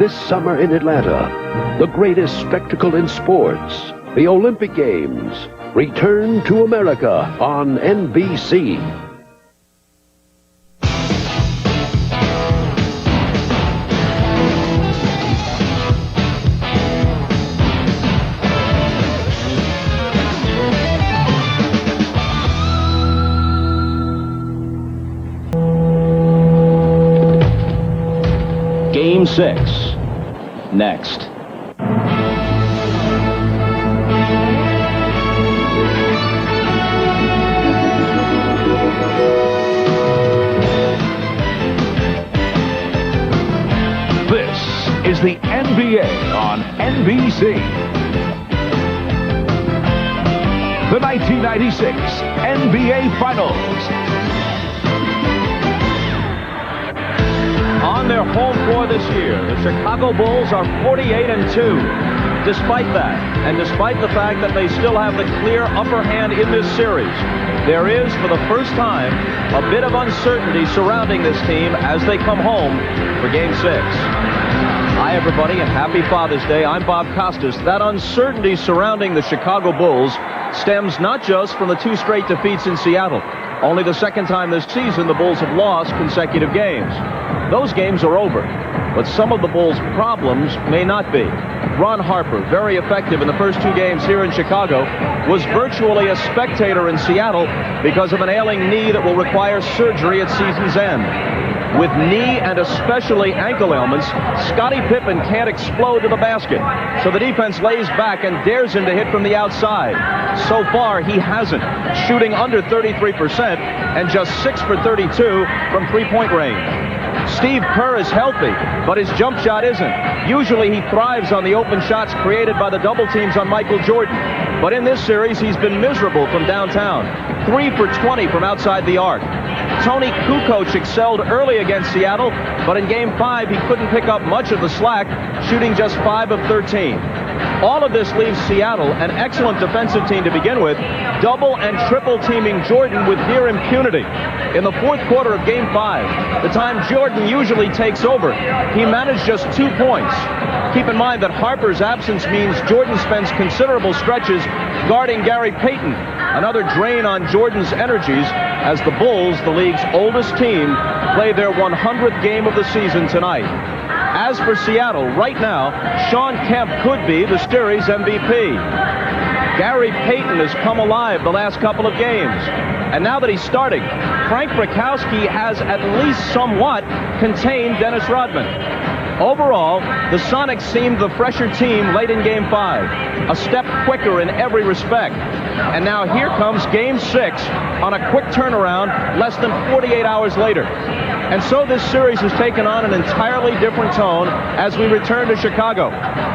this summer in Atlanta. The greatest spectacle in sports, the Olympic Games, return to America on NBC. Game 6. Next. This is the NBA on NBC. The 1996 NBA Finals. On their home floor this year, the Chicago Bulls are 48-2. Despite that, and despite the fact that they still have the clear upper hand in this series, there is, for the first time, a bit of uncertainty surrounding this team as they come home for Game 6. Hi, everybody, and happy Father's Day. I'm Bob Costas. That uncertainty surrounding the Chicago Bulls stems not just from the 2 straight defeats in Seattle. Only the second time this season the Bulls have lost consecutive games. Those games are over, but some of the Bulls' problems may not be. Ron Harper, very effective in the first 2 games here in Chicago, was virtually a spectator in Seattle because of an ailing knee that will require surgery at season's end. With knee and especially ankle ailments, Scottie Pippen can't explode to the basket, so the defense lays back and dares him to hit from the outside. So far, he hasn't, shooting under 33% and just 6 for 32 from three-point range. Steve Kerr is healthy, but his jump shot isn't. Usually he thrives on the open shots created by the double teams on Michael Jordan. But in this series, he's been miserable from downtown. 3 for 20 from outside the arc. Tony Kukoc excelled early against Seattle, but in Game 5, he couldn't pick up much of the slack, shooting just 5 of 13. All of this leaves Seattle, an excellent defensive team to begin with, double and triple teaming Jordan with near impunity. In the fourth quarter of Game 5, the time Jordan usually takes over, he managed just 2 points. Keep in mind that Harper's absence means Jordan spends considerable stretches guarding Gary Payton, another drain on Jordan's energies as the Bulls, the league's oldest team, play their 100th game of the season tonight. As for Seattle, right now, Shawn Kemp could be the series MVP. Gary Payton has come alive the last couple of games. And now that he's starting, Frank Brakowski has at least somewhat contained Dennis Rodman. Overall, the Sonics seemed the fresher team late in Game 5, a step quicker in every respect. And now here comes Game 6 on a quick turnaround less than 48 hours later. And so this series has taken on an entirely different tone as we return to Chicago,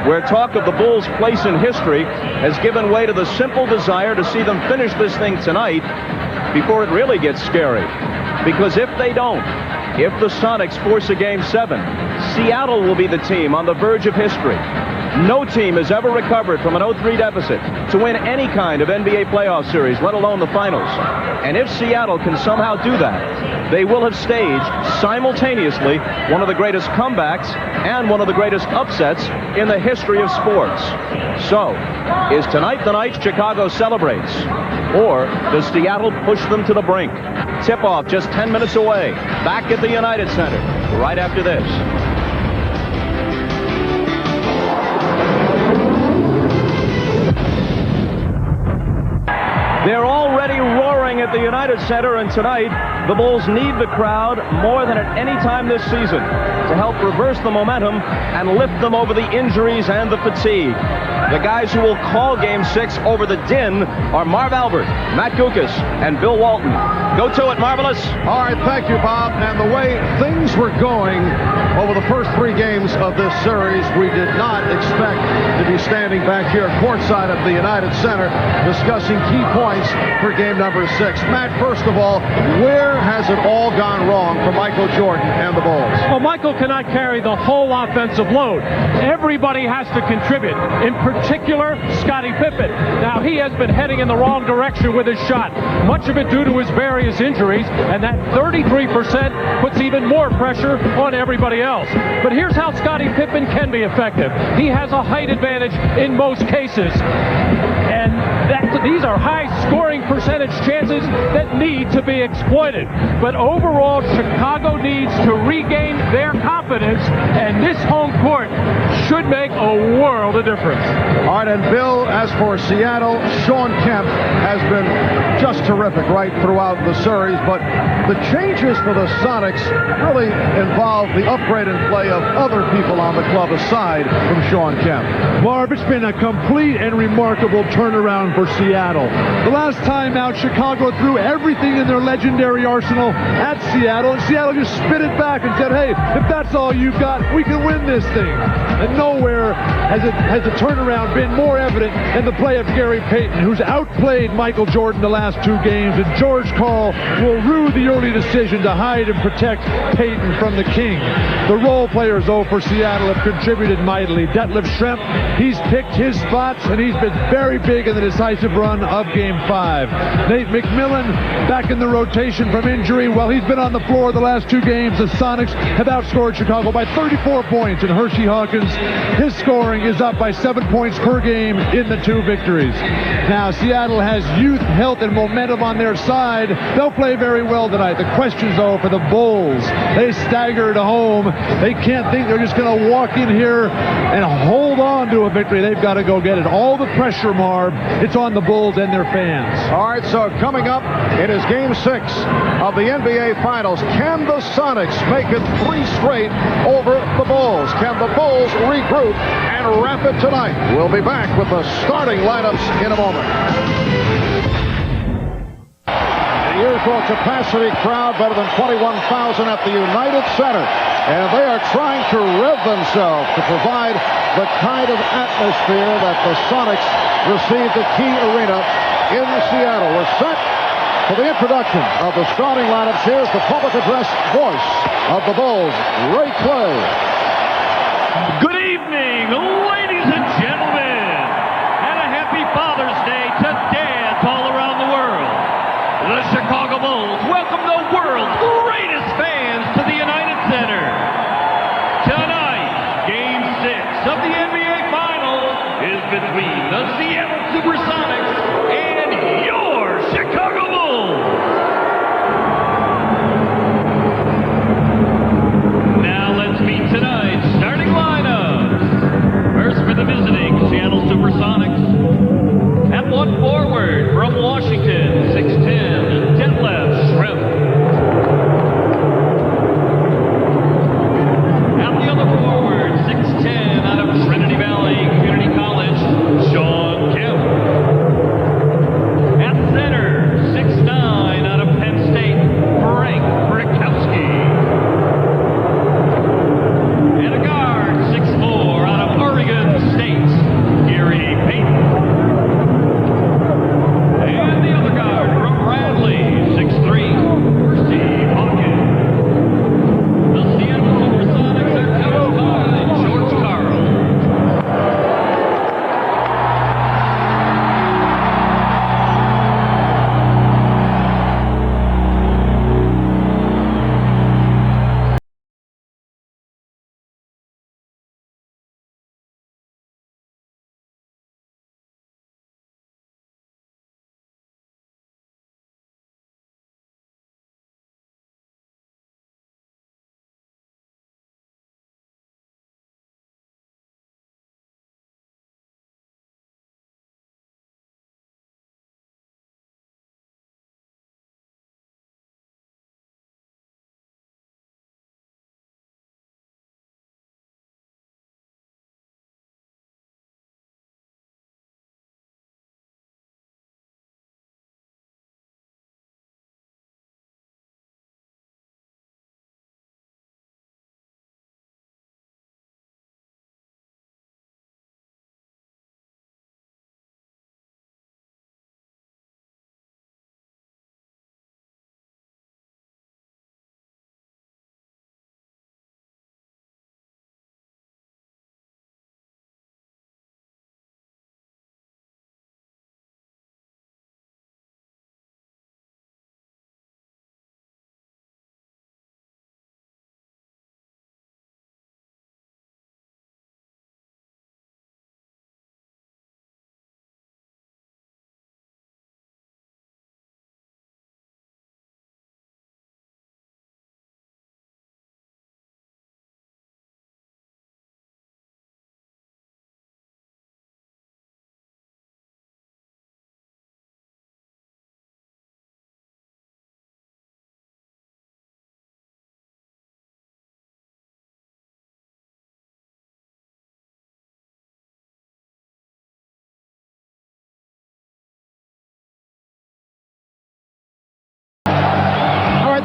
where talk of the Bulls' place in history has given way to the simple desire to see them finish this thing tonight before it really gets scary. Because if they don't, if the Sonics force a Game 7, Seattle will be the team on the verge of history. No team has ever recovered from an 0-3 deficit to win any kind of NBA playoff series, let alone the finals. And if Seattle can somehow do that, they will have staged simultaneously one of the greatest comebacks and one of the greatest upsets in the history of sports. So, is tonight the night Chicago celebrates? Or does Seattle push them to the brink? Tip-off just 10 minutes away, back at the United Center, right after this. They're already roaring at the United Center, and tonight, the Bulls need the crowd more than at any time this season to help reverse the momentum and lift them over the injuries and the fatigue. The guys who will call Game 6 over the din are Marv Albert, Matt Guokas, and Bill Walton. Go to it, Marvelous. All right, thank you, Bob. And the way things were going over the first 3 games of this series, we did not expect to be standing back here courtside of the United Center discussing key points for game number 6. Matt, first of all, where where has it all gone wrong for Michael Jordan and the Bulls? Well, Michael cannot carry the whole offensive load. Everybody has to contribute, in particular, Scottie Pippen. Now, he has been heading in the wrong direction with his shot, much of it due to his various injuries, and that 33% puts even more pressure on everybody else. But here's how Scottie Pippen can be effective. He has a height advantage in most cases, and these are high-scoring percentage chances that need to be exploited. But overall, Chicago needs to regain their confidence, and this home court should make a world of difference. All right, and Bill, as for Seattle, Sean Kemp has been just terrific right throughout the series, but the changes for the Sonics really involve the upgrade and play of other people on the club aside from Sean Kemp. Marv, it's been a complete and remarkable turnaround for Seattle. The last time out, Chicago threw everything in their legendary arsenal at Seattle, and Seattle just spit it back and said, hey, if that's all you've got, we can win this thing. And nowhere has the turnaround been more evident than the play of Gary Payton, who's outplayed Michael Jordan the last two games, and George Karl will rue the early decision to hide and protect Payton from the king. The role players, though, for Seattle have contributed mightily. Detlef Schrempf, he's picked his spots, and he's been very big in the decisive run of Game 5. Nate McMillan back in the rotation from injury. Well, he's been on the floor the last two games. The Sonics have outscored Chicago by 34 points, and Hershey Hawkins, his scoring is up by 7 points per game in the two victories. Now, Seattle has youth, health, and momentum on their side. They'll play very well tonight. The questions, though, for the Bulls. They staggered home. They can't think they're just going to walk in here and hold on to a victory. They've got to go get it. All the pressure, Marv, it's on the Bulls and their fans. All right, so coming up, it is Game 6 of the NBA Finals. Can the Sonics make it 3 straight over the Bulls? Can the Bulls regroup and wrap it tonight? We'll be back with the starting lineups in a moment. The usual capacity crowd, better than 21,000 at the United Center. And they are trying to rev themselves to provide the kind of atmosphere that the Sonics received the Key Arena in Seattle. We're set for the introduction of the starting lineups. Here's the public address voice of the Bulls, Ray Clay. Good evening, ladies and gentlemen, and a happy Father's Day to dads all around the world. The Chicago Bulls welcome the world's greatest fans to the United Center. Tonight, Game 6 of the NBA Finals is between the Seattle SuperSonics and your Chicago Bulls. Now let's meet tonight's starting lineups. First for the visiting Seattle SuperSonics. At one forward from Washington, 6'10", Detlef Schrempf. At the other forward, 6'10", out of Trinity Valley Community College, Sean Kemp. At center, 6'9", out of Penn State, Frank Brickowski. And a guard, 6'4", out of Oregon State, Gary Payton. And the other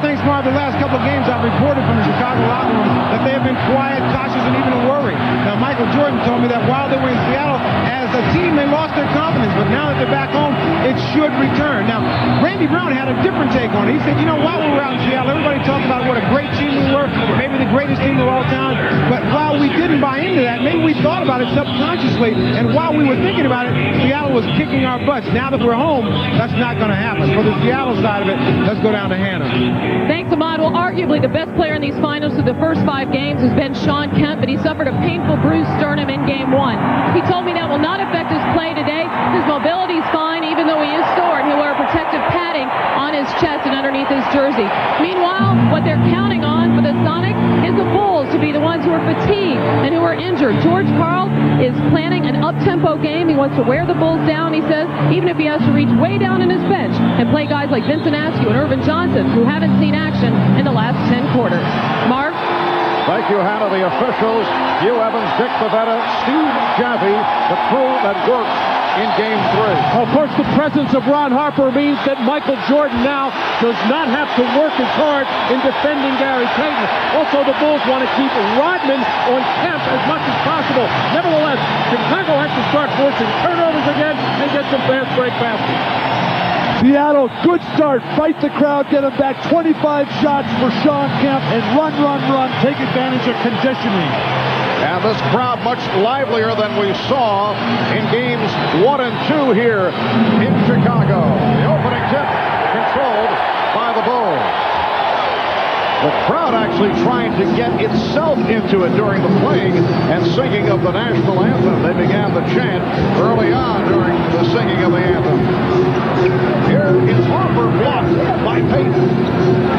things, Marv, the last couple of games I've reported from the Chicago locker room that they have been quiet, cautious, and even worried. Now, Michael Jordan told me that while they were in Seattle, as a team, they lost their confidence, but now that they're back home, it should return. Now, Randy Brown had a different take on it. He said, you know, while we were out in Seattle, everybody talked about what a great team we were, maybe the greatest team of all time, but while we didn't buy into that, maybe we thought about it subconsciously, and while we were thinking about it, Seattle was kicking our butts. Now that we're home, that's not going to happen. For the Seattle side of it, let's go down to Hannah. Thanks, Ahmad. Well, arguably the best player in these finals through the first 5 games has been Shawn Kemp, but he suffered a painful bruised sternum in Game 1. He told me that will not affect his play today. His mobility is fine, even though he is sore, and he'll wear a protective padding on his chest and underneath his jersey. Meanwhile, what they're counting on for the Sonics is the Bulls to be the ones who are fatigued and who are injured. George Karl is planning an up-tempo game. He wants to wear the Bulls down, he says, even if he has to reach way down in his bench and play guys like Vincent Askew and Irvin Johnson, who haven't seen action in the last 10 quarters. Marv? Thank you, Hannah. The officials, Hugh Evans, Dick Pavetta, Steve Jaffe, the crew that worked in Game 3. Of course, the presence of Ron Harper means that Michael Jordan now does not have to work as hard in defending Gary Payton. Also, the Bulls want to keep Rodman on Kemp as much as possible. Nevertheless, Chicago has to start forcing turnovers again and get some fast break baskets. Seattle, good start. Fight the crowd, get them back. 25 shots for Shawn Kemp, and run. Take advantage of conditioning. And this crowd much livelier than we saw in games 1 and 2 here in Chicago. The opening tip controlled by the Bulls. The crowd actually trying to get itself into it during the playing and singing of the national anthem. They began the chant early on during the singing of the anthem. Here is Harper blocked by Payton.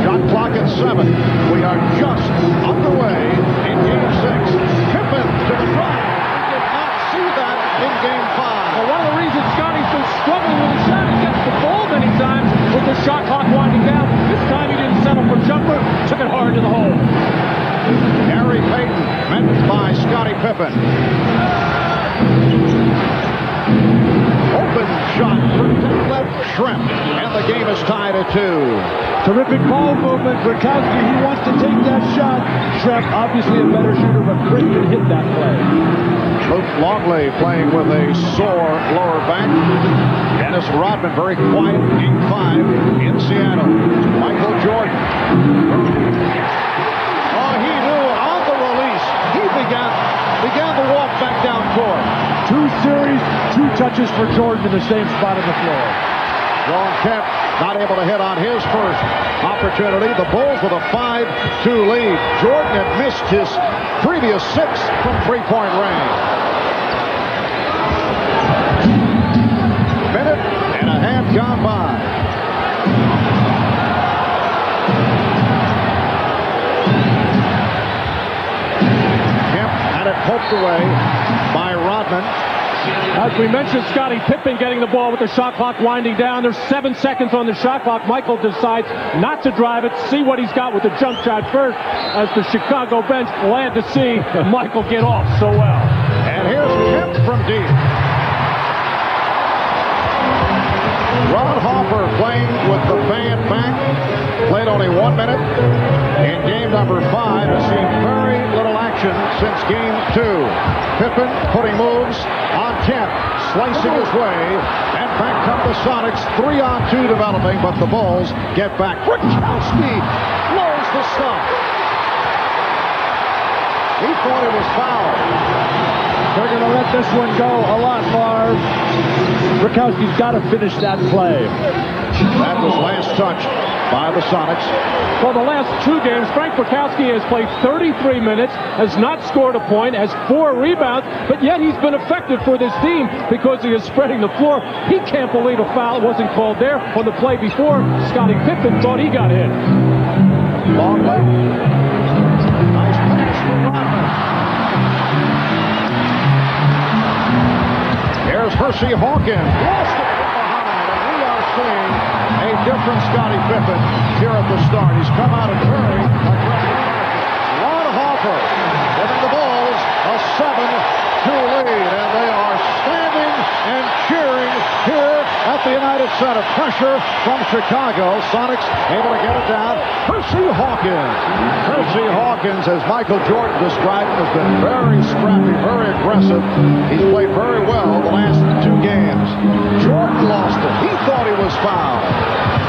Shot clock at 7. We are just underway in Game 6. Pippen to the drive. We did not see that in Game 5. Well, one of the reasons Scotty's been struggling with his shot, he gets the ball many times with the shot clock winding down. This time he didn't settle for jumper, took it hard to the hole. Gary Payton met by Scottie Pippen. Open shot for left shrimp, and the game is tied at 2. Terrific ball movement. Gronkowski, he wants to take that shot. Shrimp, obviously a better shooter, but Crispin hit that play. Luke Longley playing with a sore lower back. Dennis Rodman very quiet. Game 5 in Seattle. Michael Jordan. Oh, he knew on the release. He began to walk back down court. 2 series, 2 touches for Jordan in the same spot on the floor. Shawn Kemp not able to hit on his first opportunity. The Bulls with a 5-2 lead. Jordan had missed his previous 6 from three-point range. Minute and a half gone by. Kemp had it poked away by Rodman. As we mentioned, Scottie Pippen getting the ball with the shot clock winding down. There's 7 seconds on the shot clock. Michael decides not to drive it, see what he's got with the jump shot first, as the Chicago bench glad to see Michael get off so well. And here's Kemp from deep. Ron Harper playing with the band back. Played only 1 minute in game number 5. Has seen very little action since game 2. Pippen putting moves on Kemp, slicing his way, and back come the Sonics. 3-on-2 developing, but the Bulls get back. Gronkowski blows the stop. He thought it was foul. They're going to let this one go a lot, Marv. Gronkowski's got to finish that play. That was last touch by the Sonics. For the last 2 games, Frank Gronkowski has played 33 minutes, has not scored a point, has 4 rebounds, but yet he's been effective for this team because he is spreading the floor. He can't believe a foul wasn't called there on the play before. Scottie Pippen thought he got hit. Longley. Nice pass from Rodman. Here's Hersey Hawkins. Lost it from behind, and we are seeing a different Scottie Pippen here at the start. He's come out in very aggressive fashion. Ron Harper giving the Bulls a 7-2 lead, and they are standing and cheering here at the United Center. Pressure from Chicago. Sonics able to get it down. Percy Hawkins. Percy Hawkins, as Michael Jordan described him, has been very scrappy, very aggressive. He's played very well the last 2 games. Jordan lost it. He thought he was fouled.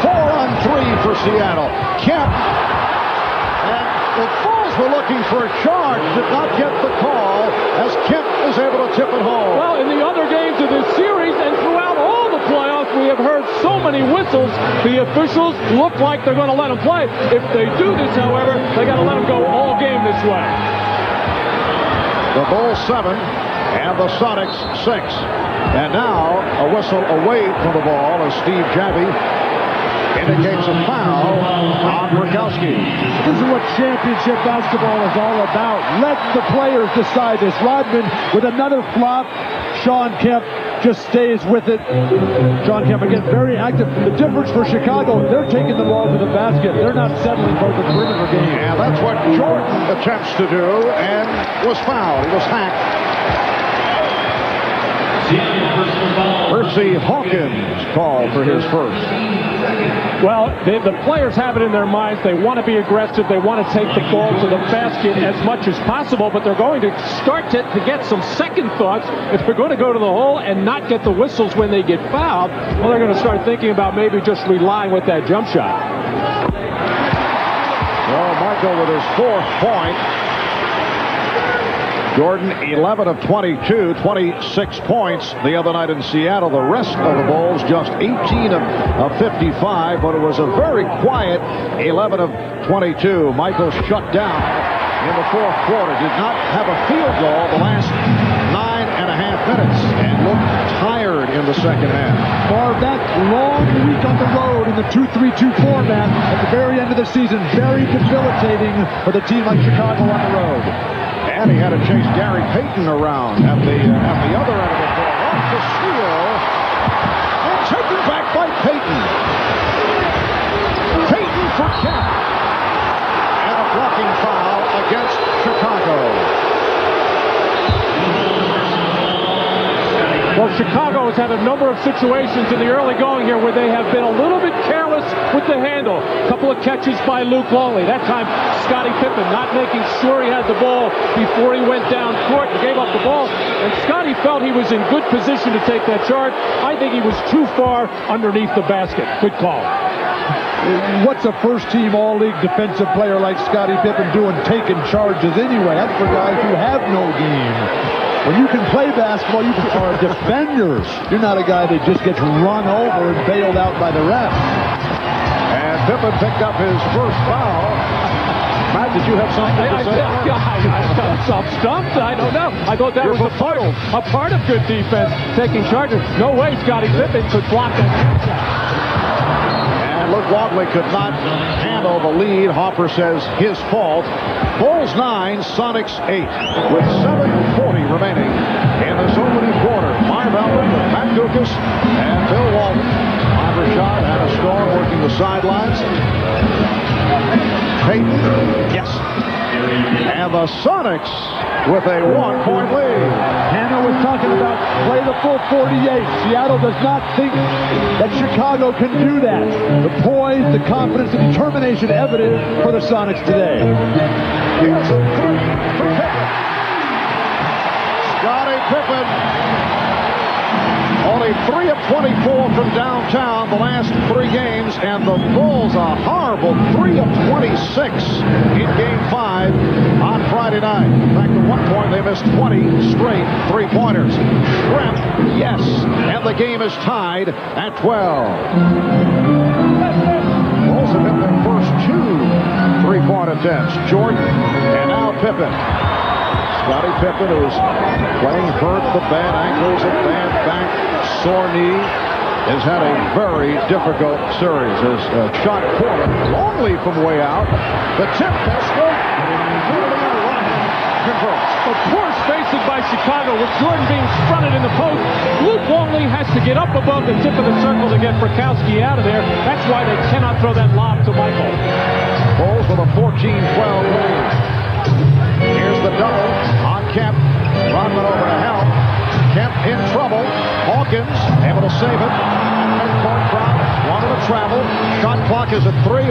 4-on-3 for Seattle. Kemp. And the Bulls were looking for a charge. Did not get the call as Kemp was able to tip it home. Well, in the other games of this series and throughout all the playoffs, we have heard so many whistles. The officials look like they're going to let them play. If they do this, however, they got to let them go all game this way. The Bulls 7 and the Sonics 6. And now a whistle away from the ball as Steve Javie indicates a foul on Murkowski. This is what championship basketball is all about. Let the players decide this. Rodman with another flop. Sean Kemp just stays with it. Sean Kemp again very active. The difference for Chicago, they're taking the ball to the basket. They're not settling for the perimeter game. And that's what Jordan attempts to do and was fouled. He was hacked. Percy Hawkins called for his first. Well, the players have it in their minds. They want to be aggressive. They want to take the ball to the basket as much as possible, but they're going to start to get some second thoughts. If they're going to go to the hole and not get the whistles when they get fouled, well, they're going to start thinking about maybe just relying with that jump shot. Well, Michael with his 4th point. Jordan, 11 of 22, 26 points the other night in Seattle. The rest of the Bulls just 18 of 55, but it was a very quiet 11 of 22. Michael shut down in the 4th quarter. Did not have a field goal the last 9.5 minutes and looked tired in the second half. For that long week on the road in the 2-3-2 format at the very end of the season, very debilitating for the team like Chicago on the road. And he had to chase Gary Payton around at the other end of the floor. Off the steal. And taken back by Payton. Payton for Kemp. And a blocking foul against Chicago. Well, Chicago has had a number of situations in the early going here where they have been a little bit careless with the handle. A couple of catches by Luke Longley. That time, Scottie Pippen not making sure he had the ball before he went down court and gave up the ball. And Scottie felt he was in good position to take that charge. I think he was too far underneath the basket. Good call. What's a first-team all-league defensive player like Scottie Pippen doing taking charges anyway? That's for guys who have no game. When you can play basketball, you are defenders. You're not a guy that just gets run over and bailed out by the refs. And Pippen picked up his first foul. Matt, did you have something to say? I'm stumped. I don't know. I thought that was a part of good defense, taking charges. No way Scottie Pippen could block that shot. And Luke Longley could not handle the lead. Hopper says his fault. Bulls 9, Sonics 8. With 7:40 remaining in this opening quarter. Marv Albert with Pat Dukas and Bill Walton. Marv Rashad had a storm working the sidelines. Payton, yes. And the Sonics with a 1-point lead. Hannah was talking about play the full 48. Seattle does not think that Chicago can do that. The poise, the confidence, the determination evident for the Sonics today. Here's a 3 for Pippen. Scottie Pippen. Only 3 of 24 from downtown the last 3 games, and the Bulls a horrible 3 of 26 in Game 5 on Friday night. In fact, at one point they missed 20 straight 3-pointers. Trent, yes, and the game is tied at 12. Bulls have hit their first 2 3-point attempts. Jordan and now Pippen. Scottie Pippen, who's playing hurt, the bad ankles, a bad back, sore knee, has had a very difficult series. His shot corner, Longley from way out. The tip pass goes converts. A poor spacing by Chicago with Jordan being fronted in the post. Luke Longley has to get up above the tip of the circle to get Murkowski out of there. That's why they cannot throw that lob to Michael. Bulls with a 14-12 lead. Here's the double on Kemp. Rodman over to help. Kemp in trouble. Hawkins able to save it. Midcourt crowd wanted to travel. Shot clock is at 3.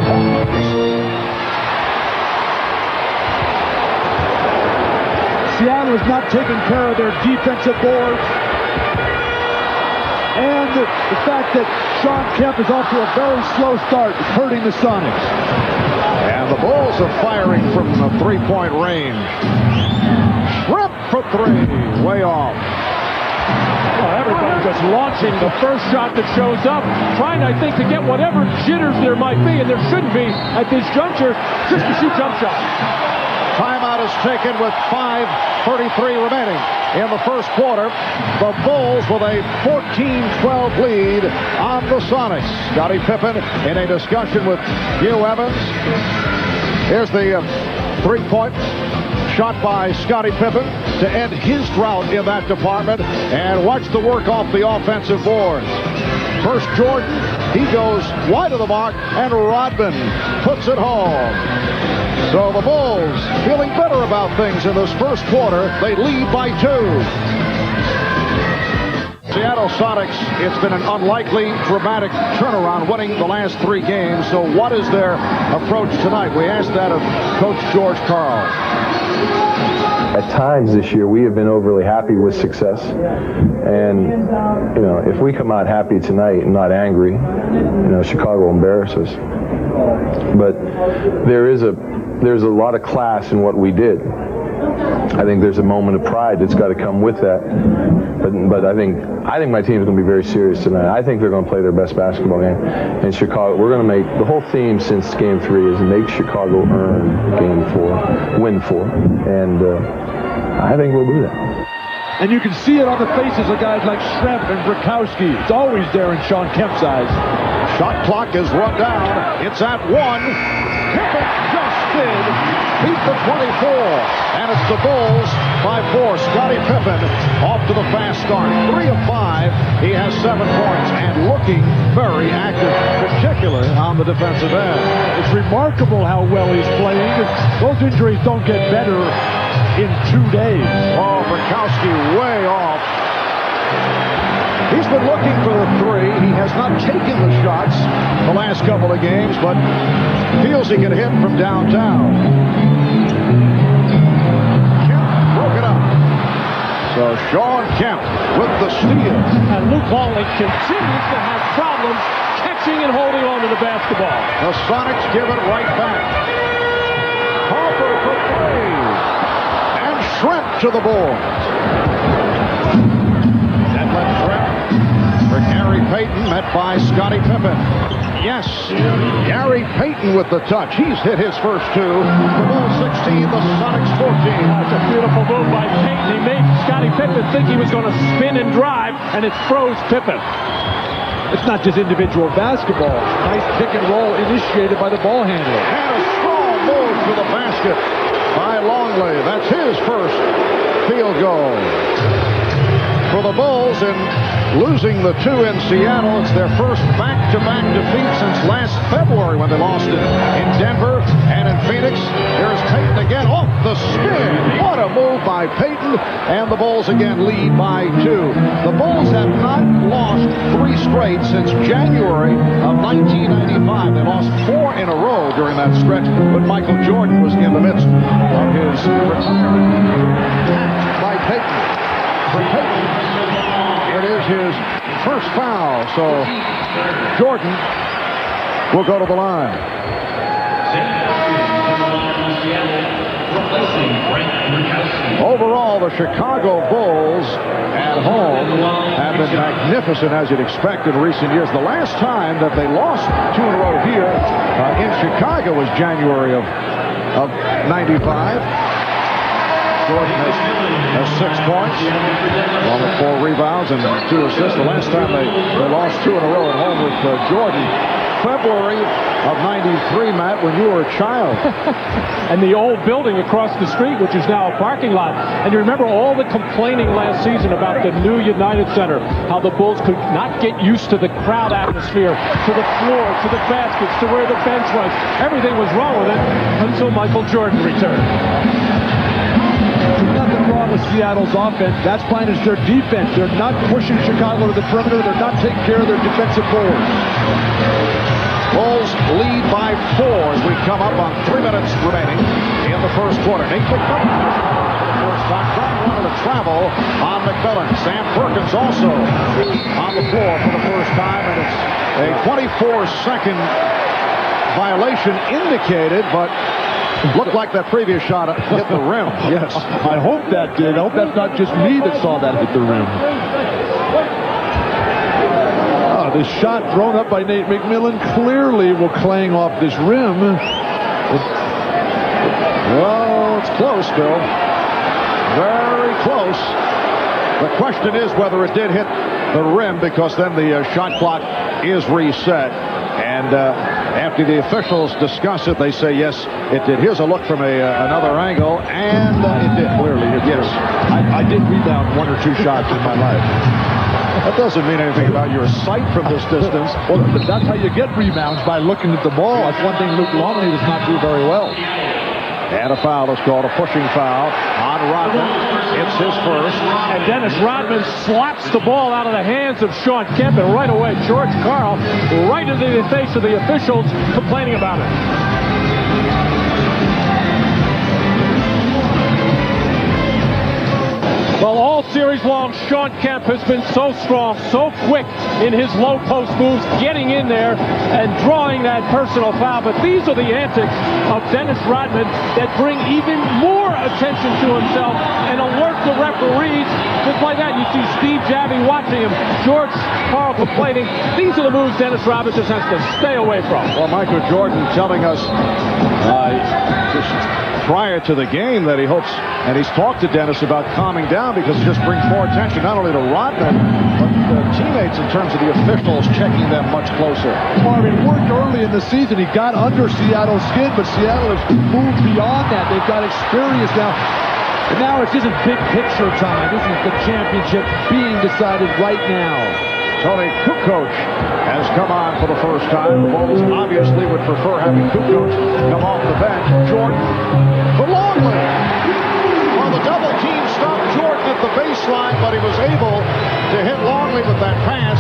Seattle is not taking care of their defensive boards. And the fact that Sean Kemp is off to a very slow start is hurting the Sonics. And the Bulls are firing from the three-point range. Rip for 3, way off. Well, everybody just launching the first shot that shows up, trying, I think, to get whatever jitters there might be, and there shouldn't be at this juncture, just to shoot jump shots. Timeout is taken with 5:33 remaining in the first quarter. The Bulls with a 14-12 lead on the Sonics. Scottie Pippen in a discussion with Hugh Evans. Here's the three-point shot by Scottie Pippen to end his drought in that department. And watch the work off the offensive boards. First Jordan, he goes wide of the mark, and Rodman puts it home. So the Bulls feeling better about things in this first quarter. They lead by 2. Seattle Sonics, it's been an unlikely, dramatic turnaround, winning the last 3 games. So what is their approach tonight? We asked that of Coach George Karl. At times this year, we have been overly happy with success. And, you know, if we come out happy tonight and not angry, you know, Chicago embarrasses us. But there's a lot of class in what we did. I think there's a moment of pride that's got to come with that. But I think my team's going to be very serious tonight. I think they're going to play their best basketball game. In Chicago, we're going to make the whole theme since Game 3 is make Chicago earn Game 4, win 4, and I think we'll do that. And you can see it on the faces of guys like Schrempf and Brakowski. It's always there in Sean Kemp's eyes. Shot clock is run down. It's at 1. Pippen just did beat the 24. And it's the Bulls by 4. Scottie Pippen off to the fast start. 3 of 5. He has 7 points and looking very active, particularly on the defensive end. It's remarkable how well he's playing. Those injuries don't get better in 2 days. Oh, Brakowski way off. He's been looking for the 3. He has not taken the shots the last couple of games, but feels he can hit from downtown. Kemp broke it up. So Sean Kemp with the steal. And Luke Walton continues to have problems catching and holding on to the basketball. The Sonics give it right back. Harper for 3. And Schrempf to the board. Detlef Schrempf for Gary Payton, met by Scottie Pippen. Yes, Gary Payton with the touch. He's hit his first 2. The Bulls 16, the Sonics 14. That's a beautiful move by Payton. He made Scottie Pippen think he was going to spin and drive, and it froze Pippen. It's not just individual basketball. Nice pick and roll initiated by the ball handler. And a strong move to the basket by Longley. That's his first field goal. For the Bulls, in losing the 2 in Seattle, it's their first back-to-back defeat since last February when they lost it in Denver and in Phoenix. Here's Payton again off the spin. What a move by Payton, and the Bulls again lead by 2. The Bulls have not lost 3 straight since January of 1995. They lost 4 in a row during that stretch when Michael Jordan was in the midst of his retirement. Attacked by Payton. For Payton, it is his first foul, so Jordan will go to the line. Overall, the Chicago Bulls at home have been magnificent, as you'd expect in recent years. The last time that they lost 2 in a row here in Chicago was January of 95. Jordan has 6 points, along with 4 rebounds and 2 assists. The last time they lost 2 in a row at home with Jordan, February of 93, Matt, when you were a child. And the old building across the street, which is now a parking lot. And you remember all the complaining last season about the new United Center, how the Bulls could not get used to the crowd atmosphere, to the floor, to the baskets, to where the bench was. Everything was wrong with it until Michael Jordan returned. Nothing wrong with Seattle's offense. That's fine as their defense. They're not pushing Chicago to the perimeter. They're not taking care of their defensive boards. Bulls lead by 4 as we come up on 3 minutes remaining in the first quarter. Nate McMillan for the first time trying one of the travel on McMillan. Sam Perkins also on the floor for the first time, and it's a 24-second violation indicated, but looked like that previous shot hit the rim. Yes, I hope that did. I hope that's not just me that saw that hit the rim. The shot thrown up by Nate McMillan clearly will clang off this rim. Well, it's close, Bill. Very close. The question is whether it did hit the rim, because then the shot clock is reset. And after the officials discuss it, they say, yes, it did. Here's a look from another angle, and it did. Clearly, it did. I did rebound 1 or 2 shots in my life. That doesn't mean anything about your sight from this distance. Well, that's how you get rebounds, by looking at the ball. That's one thing Luke Longley does not do very well. And a foul is called, a pushing foul on Rodman. It's his first. And Dennis Rodman slaps the ball out of the hands of Sean Kemp, and right away George Karl right into the face of the officials complaining about it. Well, all series long, Sean Kemp has been so strong, so quick in his low post moves, getting in there and drawing that personal foul. But these are the antics of Dennis Rodman that bring even more attention to himself and alert the referees. Just like that, you see Steve Javie watching him, George Karl complaining. These are the moves Dennis Rodman just has to stay away from. Well, Michael Jordan telling us just prior to the game that he hopes, and he's talked to Dennis about calming down, because it just brings more attention not only to Rodman, but teammates in terms of the officials checking them much closer. Well, it worked early in the season. He got under Seattle's skin, but Seattle has moved beyond that. They've got experience now. And now it's just big picture time. This is the championship being decided right now. Tony Kukoc has come on for the first time. The Bulls obviously would prefer having Kukoc come off the bench. Jordan for Longley. Well, the double team stopped Jordan at the baseline, but he was able to hit Longley with that pass.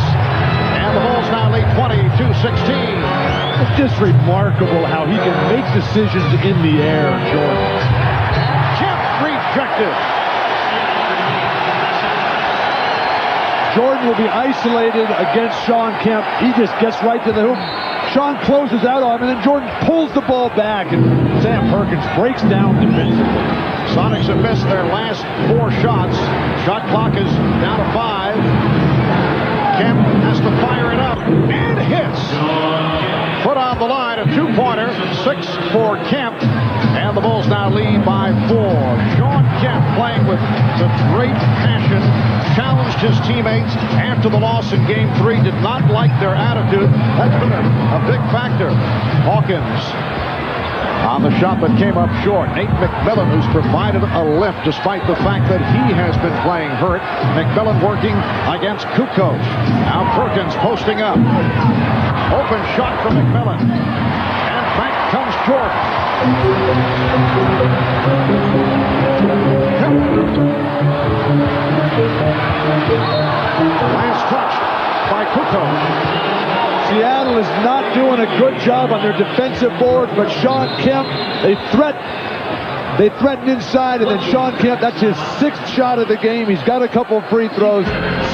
And the Bulls now lead 22-16. It's just remarkable how he can make decisions in the air, Jordan. Kemp rejected. Jordan will be isolated against Sean Kemp. He just gets right to the hoop. Sean closes out on him, and then Jordan pulls the ball back, and Sam Perkins breaks down defensively. Sonics have missed their last 4 shots. Shot clock is down to 5. Kemp has to fire it up, and hits. Put on the line, a 2-pointer, 6 for Kemp, and the Bulls now lead by 4. Sean Kemp playing with some great passion, challenged his teammates after the loss in Game 3, did not like their attitude. That's been a big factor. Hawkins on the shot that came up short. Nate McMillan, who's provided a lift despite the fact that he has been playing hurt. McMillan working against Kukoc. Now Perkins posting up. Open shot from McMillan. And back comes Jordan. Last touch by Kukoc. Seattle is not doing a good job on their defensive board, but Sean Kemp, they threaten inside, and then Sean Kemp, that's his 6th shot of the game. He's got a couple of free throws.